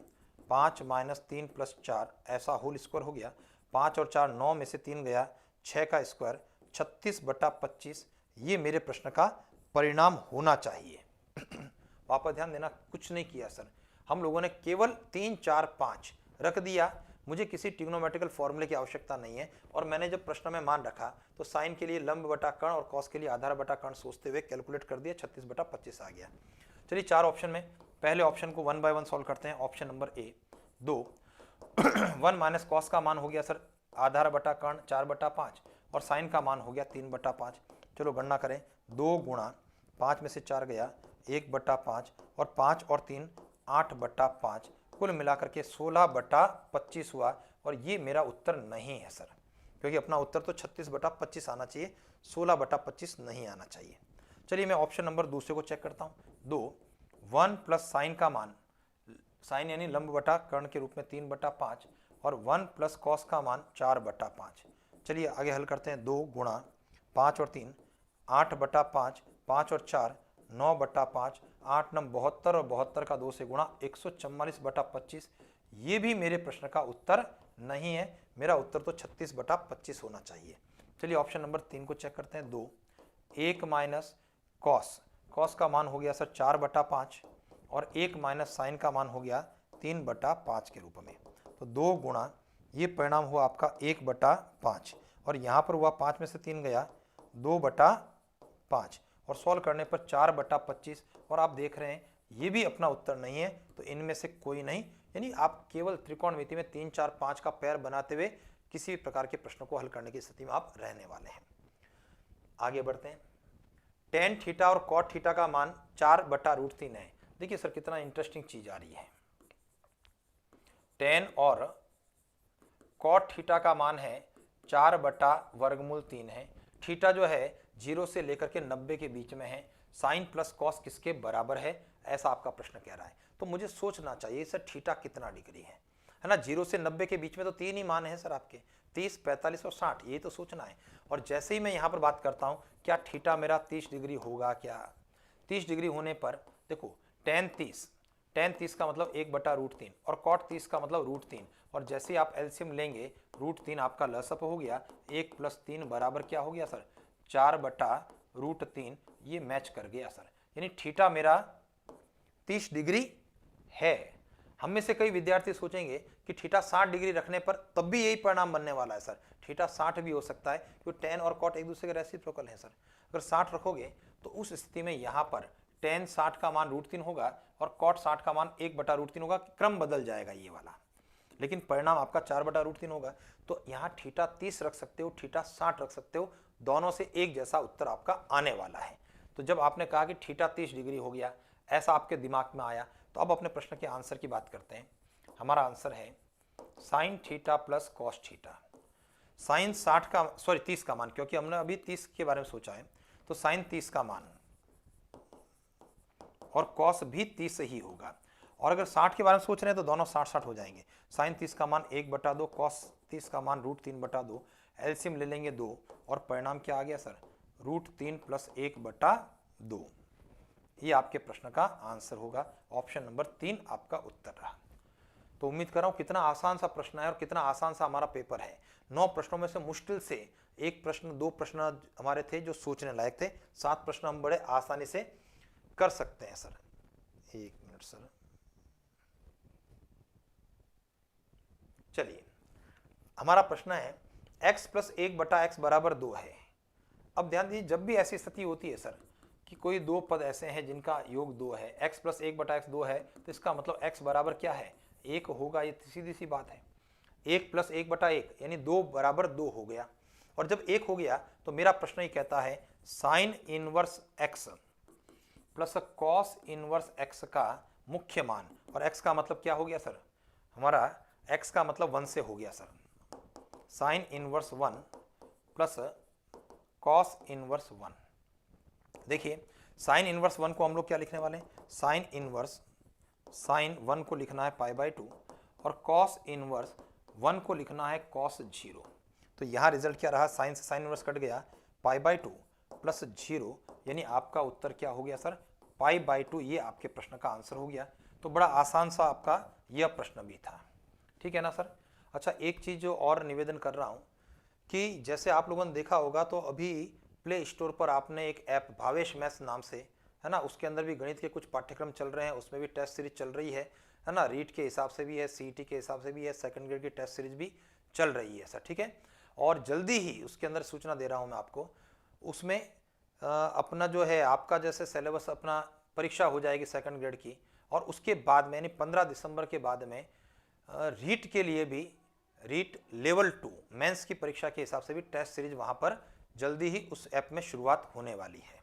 5 - 3 + 4 ऐसा होल स्क्वायर हो गया। 5 और 4 9 में से 3 गया, 6 का स्क्वायर 36/25। ये मेरे प्रश्न का परिणाम होना चाहिए। वापस ध्यान देना, कुछ नहीं किया सर, हम लोगों ने केवल 3, 4, 5 रख दिया, मुझे किसी ट्रिग्नोमेट्रिकल फॉर्मूले की आवश्यकता नहीं है। और मैंने जब प्रश्न में मान रखा तो साइन के लिए लंब बटा कर्ण और कॉस के लिए आधार बटा कर्ण सोचते हुए कैलकुलेट कर दिया, 36/25 आ गया। चलिए 4 ऑप्शन में पहले ऑप्शन को 1 बाय 1 सॉल्व करते हैं। Option number A 2 1 minus cos का मान हो गया सर आधार बटा कर्ण 4/5 और साइन का मान हो गया 3/5। चलो गणना करें, 2 गुणा 5 में से 4 गया 1/5 और 5 और 3 8/5, कुल मिलाकर के 16/25 हुआ। और ये मेरा उत्तर नहीं है सर, क्योंकि अपना उत्तर तो 36/25 आना चाहिए, 16/25 नहीं आना चाहिए। चलिए मैं ऑप्शन नंबर दूसरे को चेक करता हूँ। 2 1 प्लस साइन का मान, साइन यानी लंब बटा कर्ण के रूप में 3/5 और 1 प्लस कॉस का मान 4/5। चलिए आगे हल करते हैं। 2 गुणा 5 और 3 8/5, 5 और 4 9/5, 8 9 72 और 72 का 2 से गुणा 144/25। ये भी मेरे प्रश्न का उत्तर नहीं है, मेरा उत्तर तो 36/25 होना चाहिए। चलिए ऑप्शन नंबर 3 को चेक करते हैं। 2 1 माइनस कॉस, कॉस का मान हो गया सर 4/5 और 1 माइनस साइन का मान हो गया 3/5 के रूप में। तो 2 गुणा ये परिणाम हुआ आपका 1/5 और यहाँ पर हुआ 5 में से 3 गया 2/5 और सॉल्व करने पर 4/25। और आप देख रहे हैं ये भी अपना उत्तर नहीं है, तो इनमें से कोई नहीं, यानी आप केवल त्रिकोणमिति में 3, 4, 5 का पैर बनाते हुए किसी भी प्रकार के प्रश्न को हल करने की स्थिति में आप रहने वाले हैं। आगे बढ़ते हैं। टेन थीटा और कॉट थीटा का मान 4/√3 है। देखिए सर कितना इंटरेस्टिंग चीज आ रही है। टेन और कॉट थीटा का मान है 4/√3 है। थीटा जो है 0 से लेकर के 90 के बीच में है। साइन प्लस कॉस किसके बराबर है, ऐसा आपका प्रश्न कह रहा है। तो मुझे सोचना चाहिए सर थीटा कितना डिग्री है ना। 0 से 90 के बीच में तो 3 ही मान है सर आपके, 30, 45 और 60, ये तो सोचना है। और जैसे ही मैं यहाँ पर बात करता हूँ क्या थीटा मेरा 30 डिग्री होगा क्या। 30 डिग्री होने पर देखो टेन 30 का मतलब 1/√3 और कॉट 30 का मतलब √3। और जैसे ही आप एलसीएम लेंगे √3 आपका लसअप हो गया, 1 + 3 बराबर क्या हो गया सर 4/√3। ये मैच कर गया सर, यानी थीटा मेरा 30 डिग्री है। हम में से कई विद्यार्थी सोचेंगे कि थीटा 60 डिग्री रखने पर तब भी यही परिणाम बनने वाला है सर। थीटा 60 भी हो सकता है क्योंकि टेन और कॉट एक दूसरे के रेसिप्रोकल है सर। अगर 60 रखोगे तो उस स्थिति में यहाँ पर टेन 60 का मान √3 होगा और कॉट 60 का मान 1/√3 होगा, क्रम बदल जाएगा ये वाला, लेकिन परिणाम आपका 4/√3 होगा। तो यहाँ थीटा 30 रख सकते हो, थीटा 60 रख सकते हो, दोनों से एक जैसा उत्तर आपका आने वाला है। तो जब आपने कहा कि थीटा 30 डिग्री हो गया, ऐसा आपके दिमाग में आया, तो अब अपने प्रश्न के आंसर की बात करते हैं। हमारा आंसर है sine theta plus cos theta. Sine 30 का मान, क्योंकि हमने अभी 30 के बारे में सोचा है, तो साइन 30 का मान और कॉस भी 30 ही होगा। और अगर 60 के बारे में सोच रहे हैं तो दोनों 60-60 हो जाएंगे। साइन 30 का मान 1/2, कॉस 30 का मान √3/2, एलसीएम ले लेंगे 2 और परिणाम क्या आ गया सर √3 + 1/2। ये आपके प्रश्न का आंसर होगा। ऑप्शन नंबर 3 आपका उत्तर रहा। तो उम्मीद कर रहा हूं कितना आसान सा प्रश्न है और कितना आसान सा हमारा पेपर है। 9 प्रश्नों में से मुश्किल से 1 प्रश्न 2 प्रश्न हमारे थे जो सोचने लायक थे, 7 प्रश्न हम बड़े आसानी से कर सकते हैं सर। 1 minute sir. चलिए हमारा प्रश्न है x + 1/x = 2 है। अब ध्यान दीजिए, जब भी ऐसी स्थिति होती है सर कि कोई दो पद ऐसे हैं जिनका योग 2 है, x + 1/x 2 है, तो इसका मतलब x बराबर क्या है 1 होगा। ये सीधी सी बात है। 1 + 1/1 यानी 2 बराबर 2 हो गया। और जब 1 हो गया तो मेरा प्रश्न ही कहता है sine inverse x plus cos inverse x का मुख्य मान, और x का मतलब क्या हो गया सर हमारा, x का मतलब 1 से हो गया sir. Sine inverse 1 plus cos inverse 1। देखिए साइन इनवर्स 1 को हम लोग क्या लिखने वाले हैं, साइन 1 को लिखना है π/2 और कॉस इनवर्स 1 को लिखना है cos 0। तो यहाँ रिजल्ट क्या रहा, साइन से साइन इनवर्स कट गया, π/2 + 0, यानी आपका उत्तर क्या हो गया सर π/2। ये आपके प्रश्न का आंसर हो गया। तो बड़ा आसान सा आपका यह प्रश्न भी था, ठीक है ना सर। अच्छा एक चीज़ जो और निवेदन कर रहा हूँ कि जैसे आप लोगों ने देखा होगा तो अभी प्ले स्टोर पर आपने एक ऐप भावेश मैथ्स नाम से, है ना, उसके अंदर भी गणित के कुछ पाठ्यक्रम चल रहे हैं, उसमें भी टेस्ट सीरीज चल रही है। है ना, रीट के हिसाब से भी है, सीईटी के हिसाब से भी है, सेकंड ग्रेड की टेस्ट सीरीज भी चल रही है सर, ठीक है। और जल्दी ही उसके अंदर सूचना दे रहा हूँ मैं आपको, उसमें अपना जो है आपका जैसे सिलेबस अपना परीक्षा हो जाएगी सेकंड ग्रेड की, और उसके बाद में यानी 15 दिसंबर के बाद में रीट के लिए भी, रीट लेवल 2 मेंस की परीक्षा के हिसाब से भी टेस्ट सीरीज वहां पर जल्दी ही उस ऐप में शुरुआत होने वाली है।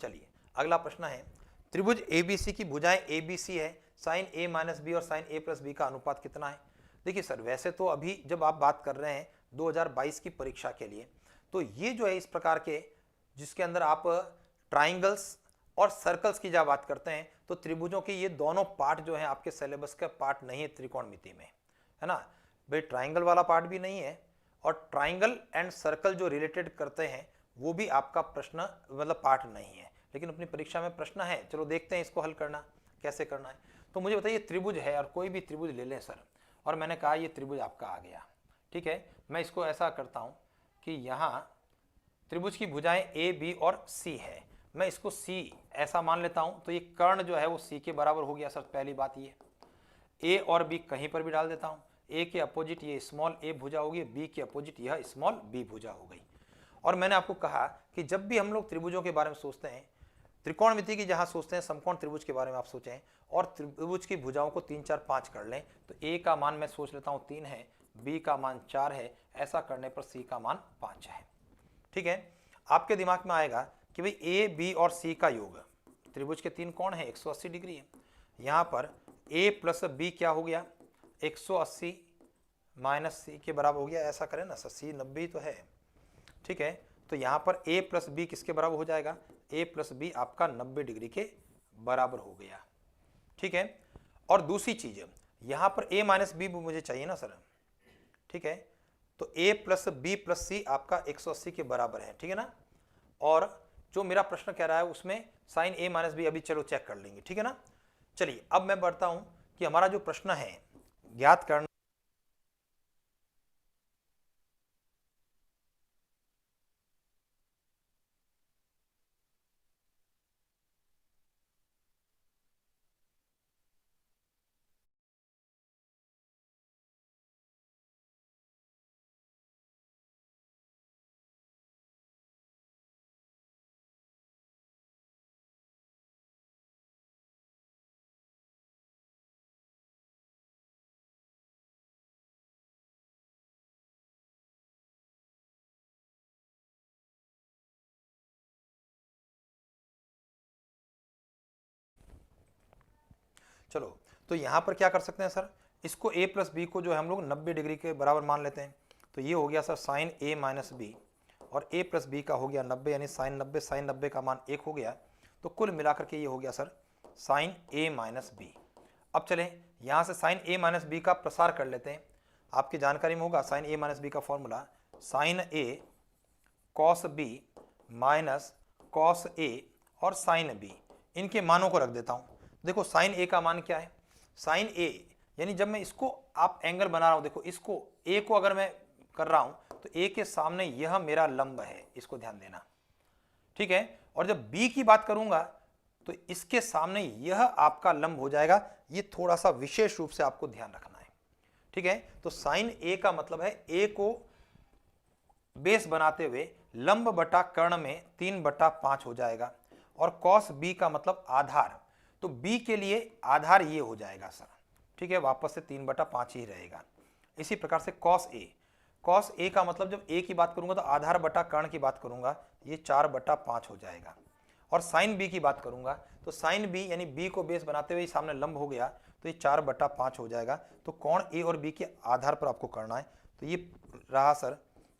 चलिए अगला प्रश्न है, त्रिभुज एबीसी की भुजाएं एबीसी है, साइन ए माइनस बी और साइन ए प्लस बी का अनुपात कितना है? देखिए सर, वैसे तो अभी जब आप बात कर रहे हैं 2022 की परीक्षा के लिए, तो ये जो है इस प्रकार के जिसके अंदर आप ट्राइंगल्स और सर्कल्स की जब बात करते हैं, तो त्रिभुजों के ये दोनों पार्ट जो है आपके सिलेबस का पार्ट नहीं है त्रिकोणमिति में, है ना भाई। ट्राइंगल वाला पार्ट भी नहीं है, और ट्राइंगल एंड सर्कल जो रिलेटेड करते हैं वो भी आपका प्रश्न मतलब पार्ट नहीं है, लेकिन अपनी परीक्षा में प्रश्न है। चलो देखते हैं इसको हल करना कैसे करना है। तो मुझे बताइए, त्रिभुज है और कोई भी त्रिभुज ले लें सर, और मैंने कहा ये त्रिभुज आपका आ गया, ठीक है। मैं इसको ऐसा करता हूं कि यहाँ त्रिभुज की भुजाएं ए बी और सी है, मैं इसको सी ऐसा मान लेता हूं, तो ये कर्ण जो है वो सी के बराबर हो गया सर। पहली बात ये, ए और बी कहीं पर भी डाल देता हूं, ए के अपोजिट ये स्मॉल ए भुजा होगी, बी के अपोजिट यह स्मॉल बी भुजा हो गई। और मैंने आपको कहा कि जब भी हम लोग त्रिभुजों के बारे में सोचते हैं, त्रिकोणमिति की जहां सोचते हैं, समकोण त्रिभुज के बारे में आप सोचें और त्रिभुज की भुजाओं को 3 4 5 कर लें, तो ए का मान मैं सोच लेता हूं 3 है, बी का मान 4 है, ऐसा करने पर सी का मान 5 है, ठीक है। आपके दिमाग में आएगा कि भाई ए बी और सी का योग, त्रिभुज के 3 कोण है, 180 डिग्री है। यहाँ पर ए प्लस बी क्या हो गया, 180 माइनस सी के बराबर हो गया, ऐसा करें ना सर, सी 90 तो है, ठीक है। तो यहाँ पर a प्लस बी किसके बराबर हो जाएगा, a प्लस बी आपका 90 डिग्री के बराबर हो गया, ठीक है। और दूसरी चीज, यहाँ पर a माइनस बी मुझे चाहिए ना सर, ठीक है। तो a प्लस बी प्लस सी आपका 180 के बराबर है, ठीक है ना। और जो मेरा प्रश्न कह रहा है उसमें साइन a माइनस बी अभी चलो चेक कर लेंगे, ठीक है ना। चलिए अब मैं बढ़ता हूं कि हमारा जो प्रश्न है ज्ञात करना, चलो तो यहां पर क्या कर सकते हैं सर, इसको a प्लस बी को जो है हम लोग 90 डिग्री के बराबर मान लेते हैं। तो ये हो गया sir sine a minus b, और a प्लस बी का हो गया 90, यानी साइन 90, साइन 90 का मान 1 हो गया। तो कुल मिलाकर के ये हो गया sir sine a minus b. अब चलें यहाँ से साइन a माइनस बी का प्रसार कर लेते हैं। आपकी जानकारी में होगा साइन a माइनस बी का formula sine a cos b minus cos a और साइन b, इनके मानों को रख देता हूँ। देखो साइन a का मान क्या है, साइन a यानी जब मैं इसको आप एंगल बना रहा हूं, देखो इसको a को अगर मैं कर रहा हूं तो a के सामने यह मेरा लंब है, इसको ध्यान देना, ठीक है। और जब b की बात करूंगा तो इसके सामने यह आपका लंब हो जाएगा। ये थोड़ा सा विशेष रूप से आपको ध्यान रखना है, ठीक है। तो साइन a का मतलब है a को बेस बनाते हुए लंब बटा कर्ण में 3/5 हो जाएगा, और कॉस b का मतलब आधार, तो b के लिए आधार ये हो जाएगा सर, ठीक है, वापस से 3/5 ही रहेगा। इसी प्रकार से कॉस a का मतलब जब a की बात करूंगा तो आधार बटा कर्ण की बात करूंगा, ये 4/5 हो जाएगा। और साइन b की बात करूंगा तो साइन b यानी b को बेस बनाते हुए सामने लंब हो गया, तो ये 4/5 हो जाएगा। तो कोण a और b के आधार पर आपको करना है। तो ये रहा सर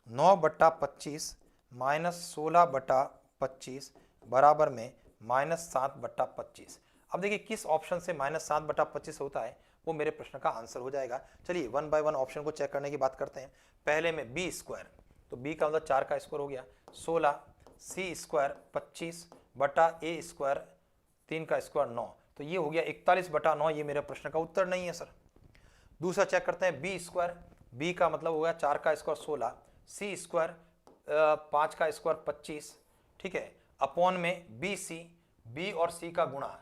9/25 माइनस 16/25 बराबर में -7/25। अब देखिए किस ऑप्शन से -7/25 होता है वो मेरे प्रश्न का आंसर हो जाएगा। चलिए 1 बाय 1 ऑप्शन को चेक करने की बात करते हैं। पहले में b स्क्वायर, तो b का मतलब 4 का स्क्वायर हो गया 16, c स्क्वायर 25 बटा a स्क्वायर 3 का स्क्वायर 9, तो ये हो गया 41/9। ये मेरे प्रश्न का उत्तर नहीं है सर। दूसरा चेक करते हैं b स्क्वायर, b का मतलब हो गया 4 का स्क्वायर 16, c स्क्वायर 5 का स्क्वायर 25, ठीक है, अपॉन में bc, b और c का गुणा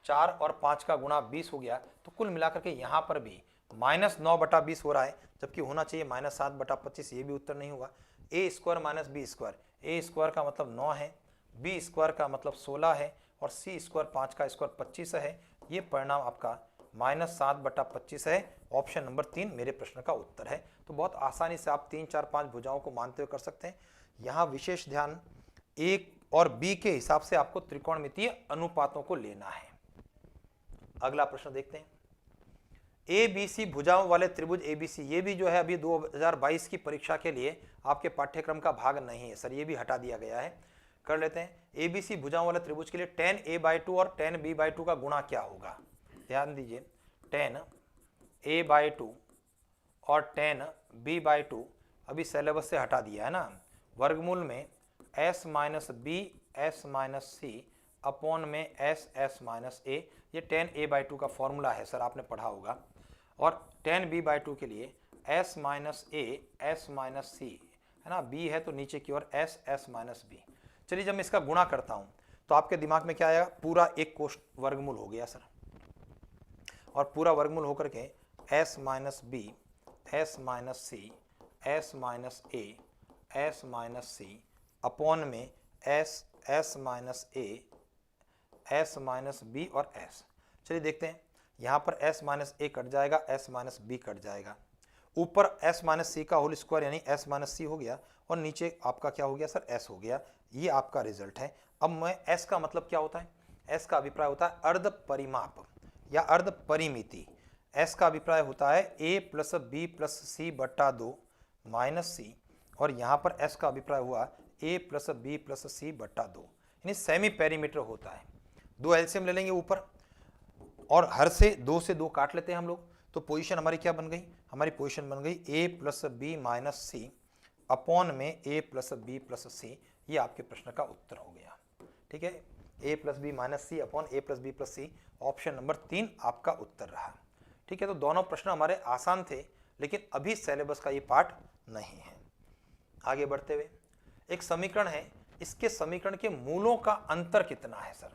4 और 5 का गुणा 20 हो गया, तो कुल मिलाकर के यहाँ पर भी -9/20 हो रहा है, जबकि होना चाहिए -7/25। ये भी उत्तर नहीं हुआ। ए स्क्वायर माइनस बी स्क्वायर, ए स्क्वायर का मतलब 9 है, बी स्क्वायर का मतलब 16 है और सी स्क्वायर 5 का स्क्वायर 25 है। ये परिणाम आपका -7/25 है। ऑप्शन नंबर 3 मेरे प्रश्न का उत्तर है। तो बहुत आसानी से आप 3, 4, 5 भुजाओं को मानते हुए कर सकते हैं। यहाँ विशेष ध्यान ए और बी के हिसाब से आपको त्रिकोणमितीय अनुपातों को लेना है। अगला प्रश्न देखते हैं। ए बी सी भुजाओं वाले त्रिभुज एबीसी, ये भी जो है अभी 2022 की परीक्षा के लिए आपके पाठ्यक्रम का भाग नहीं है सर, ये भी हटा दिया गया है। कर लेते हैं। एबीसी भुजाओं वाले त्रिभुज के लिए tan a/2 और tan b/2 का गुणा क्या होगा? ध्यान दीजिए, tan a/2 और tan b/2 अभी सिलेबस से हटा दिया है ना। वर्गमूल में s minus b s minus c upon में s माइनस ए, ये tan a/2 का फॉर्मूला है सर, आपने पढ़ा होगा। और tan b/2 के लिए s minus a s minus सी है ना, b है तो नीचे की ओर s माइनस बी। चलिए जब मैं इसका गुणा करता हूं तो आपके दिमाग में क्या आएगा? पूरा एक कोष्ठ वर्गमूल हो गया सर, और पूरा वर्गमूल होकर के s minus b s minus c s minus a s minus c upon में s minus a s minus b और s। चलिए देखते हैं, यहाँ पर s माइनस ए कट जाएगा, s माइनस बी कट जाएगा, ऊपर s माइनस सी का होल स्क्वायर यानी s माइनस सी हो गया, और नीचे आपका क्या हो गया सर? s हो गया। ये आपका रिजल्ट है। अब मैं s का मतलब क्या होता है? s का अभिप्राय होता है अर्ध परिमाप या अर्ध परिमिति। s का अभिप्राय होता है a प्लस बी प्लस सी बट्टा 2 माइनस सी, और यहाँ पर s का अभिप्राय हुआ a प्लस बी प्लस सी बट्टा 2, यानी सेमी पेरीमीटर होता है। दो एलसीएम ले लेंगे ऊपर, और हर से 2 से 2 काट लेते हैं हम लोग, तो पोजीशन हमारी क्या बन गई? हमारी पोजीशन बन गई a plus b minus c upon में a plus b plus c. ये आपके प्रश्न का उत्तर हो गया। ठीक है, a plus b minus c upon a plus b plus c, option number 3 आपका उत्तर रहा। ठीक है, तो दोनों प्रश्न हमारे आसान थे, लेकिन अभी सिलेबस का ये पार्ट नहीं है। आगे बढ़ते हुए एक समीकरण है, इसके समीकरण के मूलों का अंतर कितना है सर?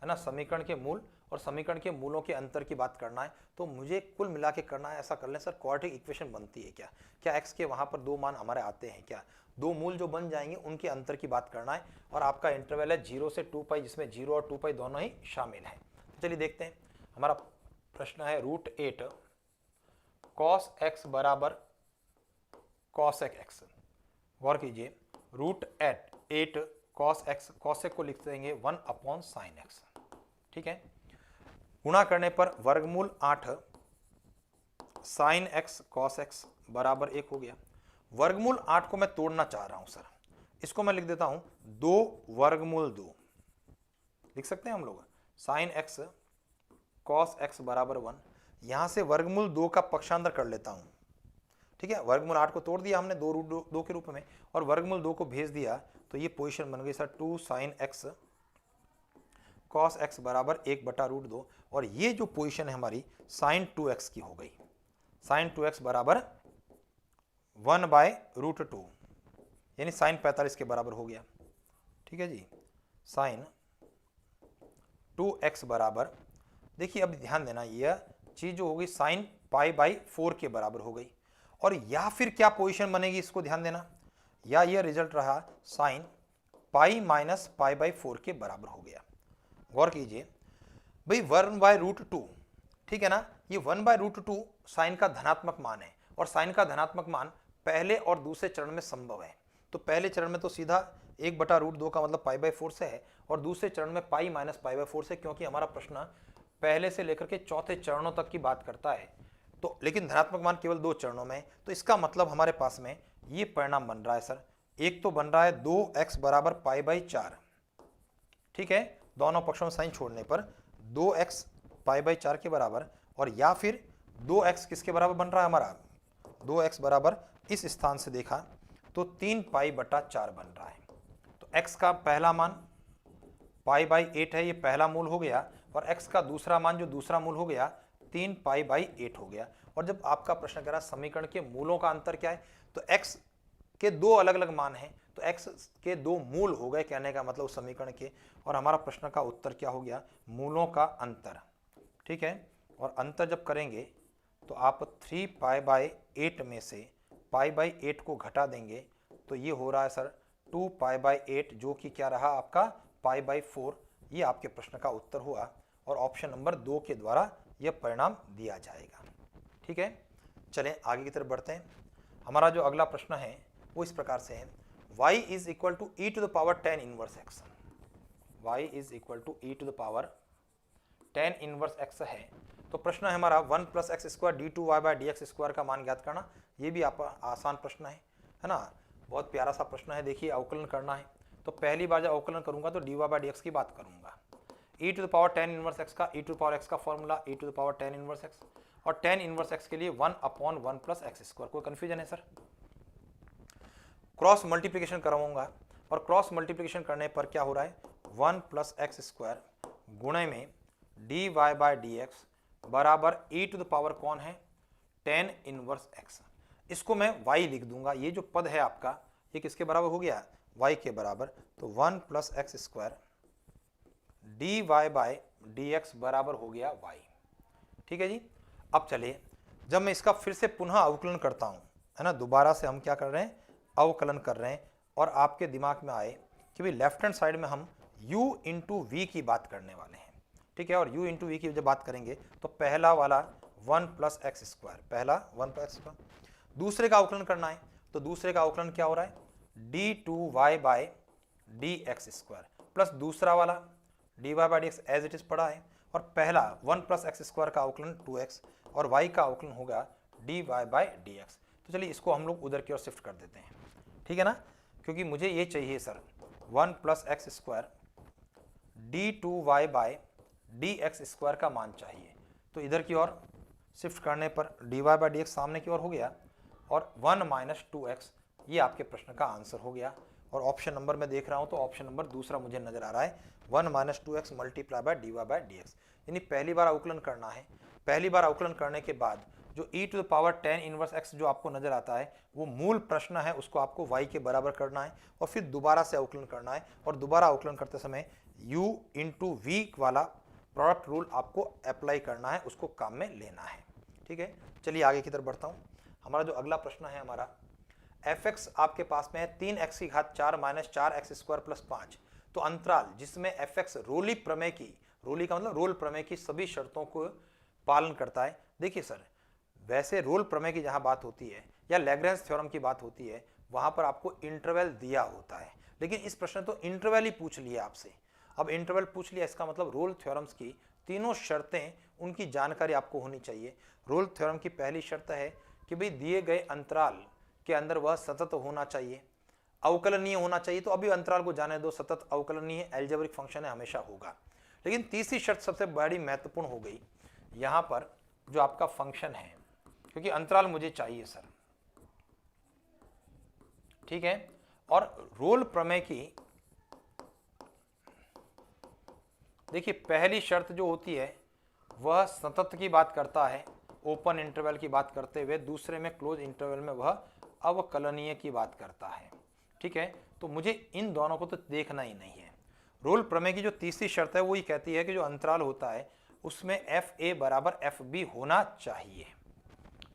है ना, समीकरण के मूल और समीकरण के मूलों के अंतर की बात करना है, तो मुझे कुल मिला के करना है। ऐसा कर लें सर, क्वाड्रेटिक इक्वेशन बनती है क्या? क्या x के वहाँ पर 2 मान हमारे आते हैं क्या? 2 मूल जो बन जाएंगे उनके अंतर की बात करना है, और आपका इंटरवल है 0 से 2π, जिसमें 0 और 2π दोनों ही शामिल हैं। तो चलिए देखते हैं, हमारा प्रश्न है √8 cos x बराबर cosec x। गौर कीजिए, √8 cos x, cosec को लिख देंगे 1/sin x। ठीक है, गुणा करने पर वर्गमूल 8 sin x cos x बराबर 1 हो गया। वर्गमूल 8 को मैं तोड़ना चाह रहा हूं सर, इसको मैं लिख देता हूं 2 वर्गमूल 2, लिख सकते हैं हम लोग sin x cos x बराबर 1। यहां से वर्गमूल 2 का पक्षांतर कर लेता हूं। ठीक है, वर्गमूल 8 को तोड़ दिया हमने 2 के रूप में, और वर्गमूल 2 को भेज दिया, तो ये पोजीशन बन गई sir 2 sin x cos x बराबर 1/√2, और ये जो पोजीशन है हमारी sin 2x की हो गई। sin 2x बराबर 1/√2, यानी sin 45 के बराबर हो गया। ठीक है जी, sin 2x बराबर, देखिए अब ध्यान देना, यह चीज जो हो गई sin π/4 के बराबर हो गई। और या फिर क्या पोजीशन बनेगी, इसको ध्यान देना, या यह रिजल्ट रहा sin π माइनस π/4 के बराबर हो गया। गौर कीजिए भाई, 1/√2, ठीक है ना, ये 1/√2 साइन का धनात्मक मान है, और साइन का धनात्मक मान पहले और दूसरे चरण में संभव है। तो पहले चरण में तो सीधा 1/√2 का मतलब π/4 से है, और दूसरे चरण में π माइनस π/4 से, क्योंकि हमारा प्रश्न पहले से लेकर के चौथे चरणों तक की बात करता है। तो लेकिन धनात्मक मान केवल 2 चरणों में, तो इसका मतलब हमारे पास में ये परिणाम बन रहा है सर। एक तो बन रहा है 2x बराबर π/4, ठीक है, दोनों पक्षों में साइन छोड़ने पर 2x π/4 के बराबर, और या फिर 2x किसके बराबर बन रहा है हमारा? 2x बराबर इस स्थान से देखा तो 3π/4 बन रहा है। तो x का पहला मान π/8 है, ये पहला मूल हो गया, और x का दूसरा मान जो दूसरा मूल हो गया 3π/8 हो गया। और जब आपका प्रश्न कह रहा समीकरण के मूलों का अंतर क्या है, तो x के 2 अलग अलग मान हैं, तो x के दो मूल हो गए, कहने का मतलब उस समीकरण के। और हमारा प्रश्न का उत्तर क्या हो गया, मूलों का अंतर। ठीक है, और अंतर जब करेंगे तो आप 3π/8 में से π/8 को घटा देंगे तो ये हो रहा है सर 2π/8, जो कि क्या रहा आपका π/4। ये आपके प्रश्न का उत्तर हुआ और ऑप्शन नंबर 2 के द्वारा यह परिणाम दिया जाएगा। ठीक है, चलें आगे की तरफ बढ़ते हैं। हमारा जो अगला प्रश्न है वो इस प्रकार से है, y is equal to e to the power 10 inverse x। y is equal to e to the power 10 inverse x है। तो प्रश्न है हमारा 1 plus x square d two y by d x square का मान ज्ञात करना। ये भी आप आसान प्रश्न है ना, बहुत प्यारा सा प्रश्न है। देखिए अवकलन करना है, तो पहली बार जब अवकलन करूंगा तो d y by d x की बात करूंगा। e to the power 10 inverse x का e to the power x का formula e to the power 10 inverse x, और 10 इनवर्स x के लिए 1/1 प्लस एक्स स्क्वायर। कोई कंफ्यूजन है सर? क्रॉस मल्टीप्लिकेशन करवाऊंगा और क्रॉस मल्टीप्लिकेशन करने पर क्या हो रहा है, 1 प्लस एक्स स्क्वायर गुणे में d y by d x बराबर e टू द पावर कौन है, 10 इनवर्स x। इसको मैं y लिख दूंगा। ये जो पद है आपका ये किसके बराबर हो गया, y के बराबर। तो 1 plus x square d y by d x बराबर हो गया y। ठीक है जी। अब चलिए जब मैं इसका फिर से पुनः अवकलन करता हूं, है ना, दोबारा से हम क्या कर रहे हैं, अवकलन कर रहे हैं, और आपके दिमाग में आए कि भाई लेफ्ट हैंड साइड में हम u इंटू वी की बात करने वाले हैं। ठीक है, और u इंटू वी की जब बात करेंगे तो पहला वाला 1 प्लस एक्स स्क्वायर, पहला 1 प्लस एक्स स्क्वायर। दूसरे का अवकलन करना है तो दूसरे का अवकलन क्या हो रहा है, d two y by d x square plus दूसरा वाला d y by d x as it is पड़ा है, और पहला 1 प्लस एक्स स्क्वायर का अवकलन 2x और y का अवकलन होगा d y by d x. तो चलिए इसको हम लोग उधर की ओर शिफ्ट कर देते हैं। ठीक है ना, क्योंकि मुझे ये चाहिए sir 1 plus x square d two y by d x square का मान चाहिए। तो इधर की ओर शिफ्ट करने पर d y by d x सामने की ओर हो गया और 1 माइनस 2x, ये आपके प्रश्न का आंसर हो गया। और ऑप्शन नंबर में देख रहा हूं तो ऑप्शन नंबर दूसरा मुझे नजर आ रहा है, 1 minus 2x multiply by d y by d x. यानी पहली बार अवकलन करना है, पहली बार अवकलन करने के बाद जो e to the power 10 inverse x जो आपको नजर आता है वो मूल प्रश्न है, उसको आपको y के बराबर करना है और फिर दोबारा से अवकलन करना है। और दोबारा अवकलन करते समय u इंटू वी वाला प्रोडक्ट रूल आपको अप्लाई करना है, उसको काम में लेना है। ठीक है, चलिए आगे की तरफ बढ़ता हूँ। हमारा जो अगला प्रश्न है हमारा, fx आपके पास में है 3x की घात 4 माइनस 4x स्क्वायर प्लस 5। तो अंतराल जिसमें fx रोली प्रमेय की, रोली का मतलब रोल प्रमेय की सभी शर्तों को पालन करता है। देखिए सर, वैसे रोल प्रमेय की जहां बात होती है या लैग्रेंज थ्योरम की बात होती है वहां पर आपको इंटरवल दिया होता है, लेकिन इस प्रश्न तो इंटरवल ही पूछ लिया आपसे। अब इंटरवल पूछ लिया, इसका मतलब रोल थ्योरम्स की तीनों शर्तें उनकी जानकारी आपको होनी चाहिए। रोल थ्योरम की पहली शर्त है कि भाई दिए गए अंतराल के अंदर वह सतत होना चाहिए, अवकलनीय होना चाहिए। तो अभी अंतराल को जाने दो, सतत अवकलनीय एल्जेब्रिक फंक्शन है, हमेशा होगा। लेकिन तीसरी शर्त सबसे बड़ी महत्वपूर्ण हो गई यहाँ पर, जो आपका फंक्शन है, क्योंकि अंतराल मुझे चाहिए सर। ठीक है, और रोल प्रमेय की देखिए पहली शर्त जो होती है वह सतत की बात करता है, ओपन इंटरवल की बात करते हुए, दूसरे में क्लोज इंटरवल में वह अवकलनीय की बात करता है। ठीक है, तो मुझे इन दोनों को तो देखना ही नहीं है। रोल प्रमेय की जो तीसरी शर्त है वो ये कहती है कि जो अंतराल होता है उसमें एफ ए बराबर एफ बी होना चाहिए।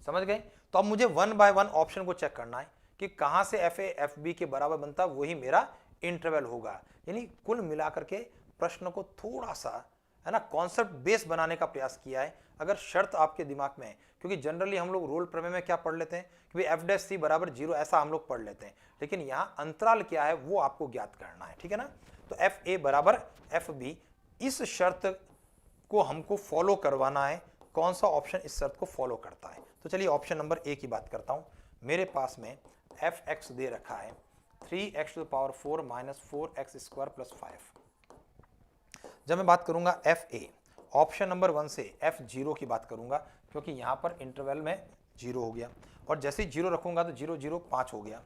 समझ गए? तो अब मुझे 1 बाय 1 ऑप्शन को चेक करना है कि कहां से एफ ए एफ बी के बराबर बनता है, वही मेरा इंटरवल होगा। यानी कुल मिलाकर के प्रश्न को थोड़ा सा, है ना, कॉन्सेप्ट बेस बनाने का प्रयास किया है। अगर शर्त आपके दिमाग में है, क्योंकि जनरली हम लोग रोल प्रमेय में क्या पढ़ लेते हैं कि एफ डैश सी बराबर 0, ऐसा हम लोग पढ़ लेते हैं, लेकिन यहाँ अंतराल क्या है वो आपको ज्ञात करना है। ठीक है ना, तो एफ ए बराबर एफ बी, इस शर्त को हमको फॉलो करवाना है। कौन सा ऑप्शन इस शर्त को फॉलो करता है? तो चलिए ऑप्शन नंबर ए की बात करता हूं। मेरे पास में एफ एक्स दे रखा है 3x to the power 4 minus 4x square plus 5। जब मैं बात करूंगा एफ ए, ऑप्शन नंबर 1 से एफ 0 की बात करूंगा, क्योंकि यहां पर इंटरवल में 0 हो गया, और जैसे ही 0 रखूंगा तो 0 0 5 हो गया।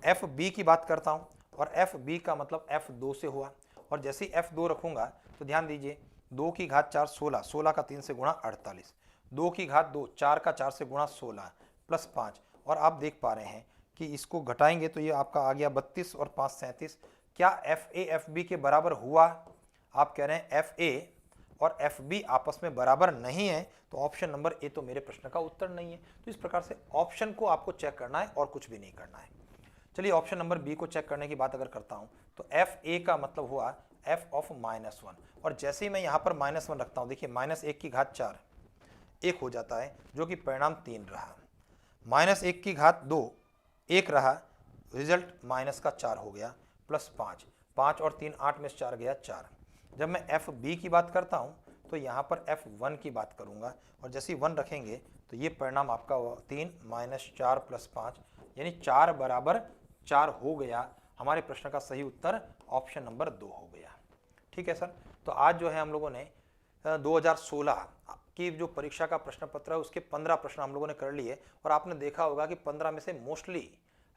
एफ बी की बात करता हूं, और एफ बी का मतलब एफ 2 से हुआ, और जैसे ही एफ 2 रखूंगा तो ध्यान दीजिए 2 की घात 4 16, 16 का 3 से गुणा 48, 2 की घात 2 4 का 4 से गुणा 16 प्लस 5। और आप देख पा रहे हैं कि इसको घटाएंगे तो ये आपका आ गया 32 और 5 37। क्या एफ ए एफ बी के बराबर हुआ? आप कह रहे हैं एफ ए और एफ बी आपस में बराबर नहीं है, तो ऑप्शन नंबर ए तो मेरे प्रश्न का उत्तर नहीं है। तो इस प्रकार से ऑप्शन को आपको चेक करना है और कुछ भी नहीं करना है। चलिए ऑप्शन नंबर बी को चेक करने की बात अगर करता हूं तो एफ ए का मतलब हुआ एफ ऑफ -1, और जैसे ही मैं यहां पर -1 रखता हूं, देखिए -1 की घात 4 1 हो जाता है, जो कि परिणाम 3 रहा। -1 की घात 2 1 रहा, रिजल्ट माइनस का 4 हो गया, प्लस 5 5 और 3 8 में से 4 गया 4। जब मैं एफ बी की बात करता हूं तो यहाँ पर F1 की बात करूंगा, और जैसे ही 1 रखेंगे तो ये परिणाम आपका 3 - 4 + 5 यानी 4 बराबर 4 हो गया। हमारे प्रश्न का सही उत्तर ऑप्शन नंबर 2 हो गया। ठीक है सर। तो आज जो है हम लोगों ने 2016 की जो परीक्षा का प्रश्न पत्र है उसके 15 प्रश्न हम लोगों ने कर लिए, और आपने देखा होगा कि 15 में से मोस्टली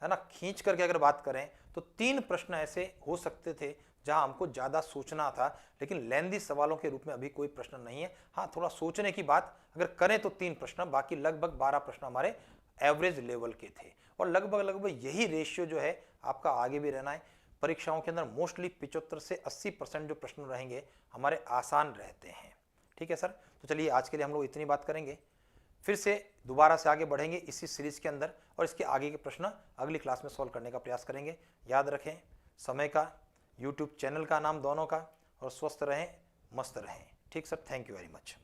है ना, खींच करके अगर बात करें तो 3 प्रश्न ऐसे हो सकते थे जहां हमको ज़्यादा सोचना था, लेकिन लेंदी सवालों के रूप में अभी कोई प्रश्न नहीं है। हाँ, थोड़ा सोचने की बात अगर करें तो 3 प्रश्न, बाकी लगभग 12 प्रश्न हमारे एवरेज लेवल के थे, और लगभग यही रेशियो जो है आपका आगे भी रहना है। परीक्षाओं के अंदर मोस्टली 75 से 80% जो प्रश्न रहेंगे हमारे आसान रहते हैं। ठीक है सर। तो चलिए आज के लिए हम लोग इतनी बात करेंगे, फिर से दोबारा से आगे बढ़ेंगे इसी सीरीज के अंदर, और इसके आगे के प्रश्न अगली क्लास में सॉल्व करने का प्रयास करेंगे। याद रखें समय का, यूट्यूब चैनल का नाम दोनों का, और स्वस्थ रहें, मस्त रहें। ठीक sir, thank you very much.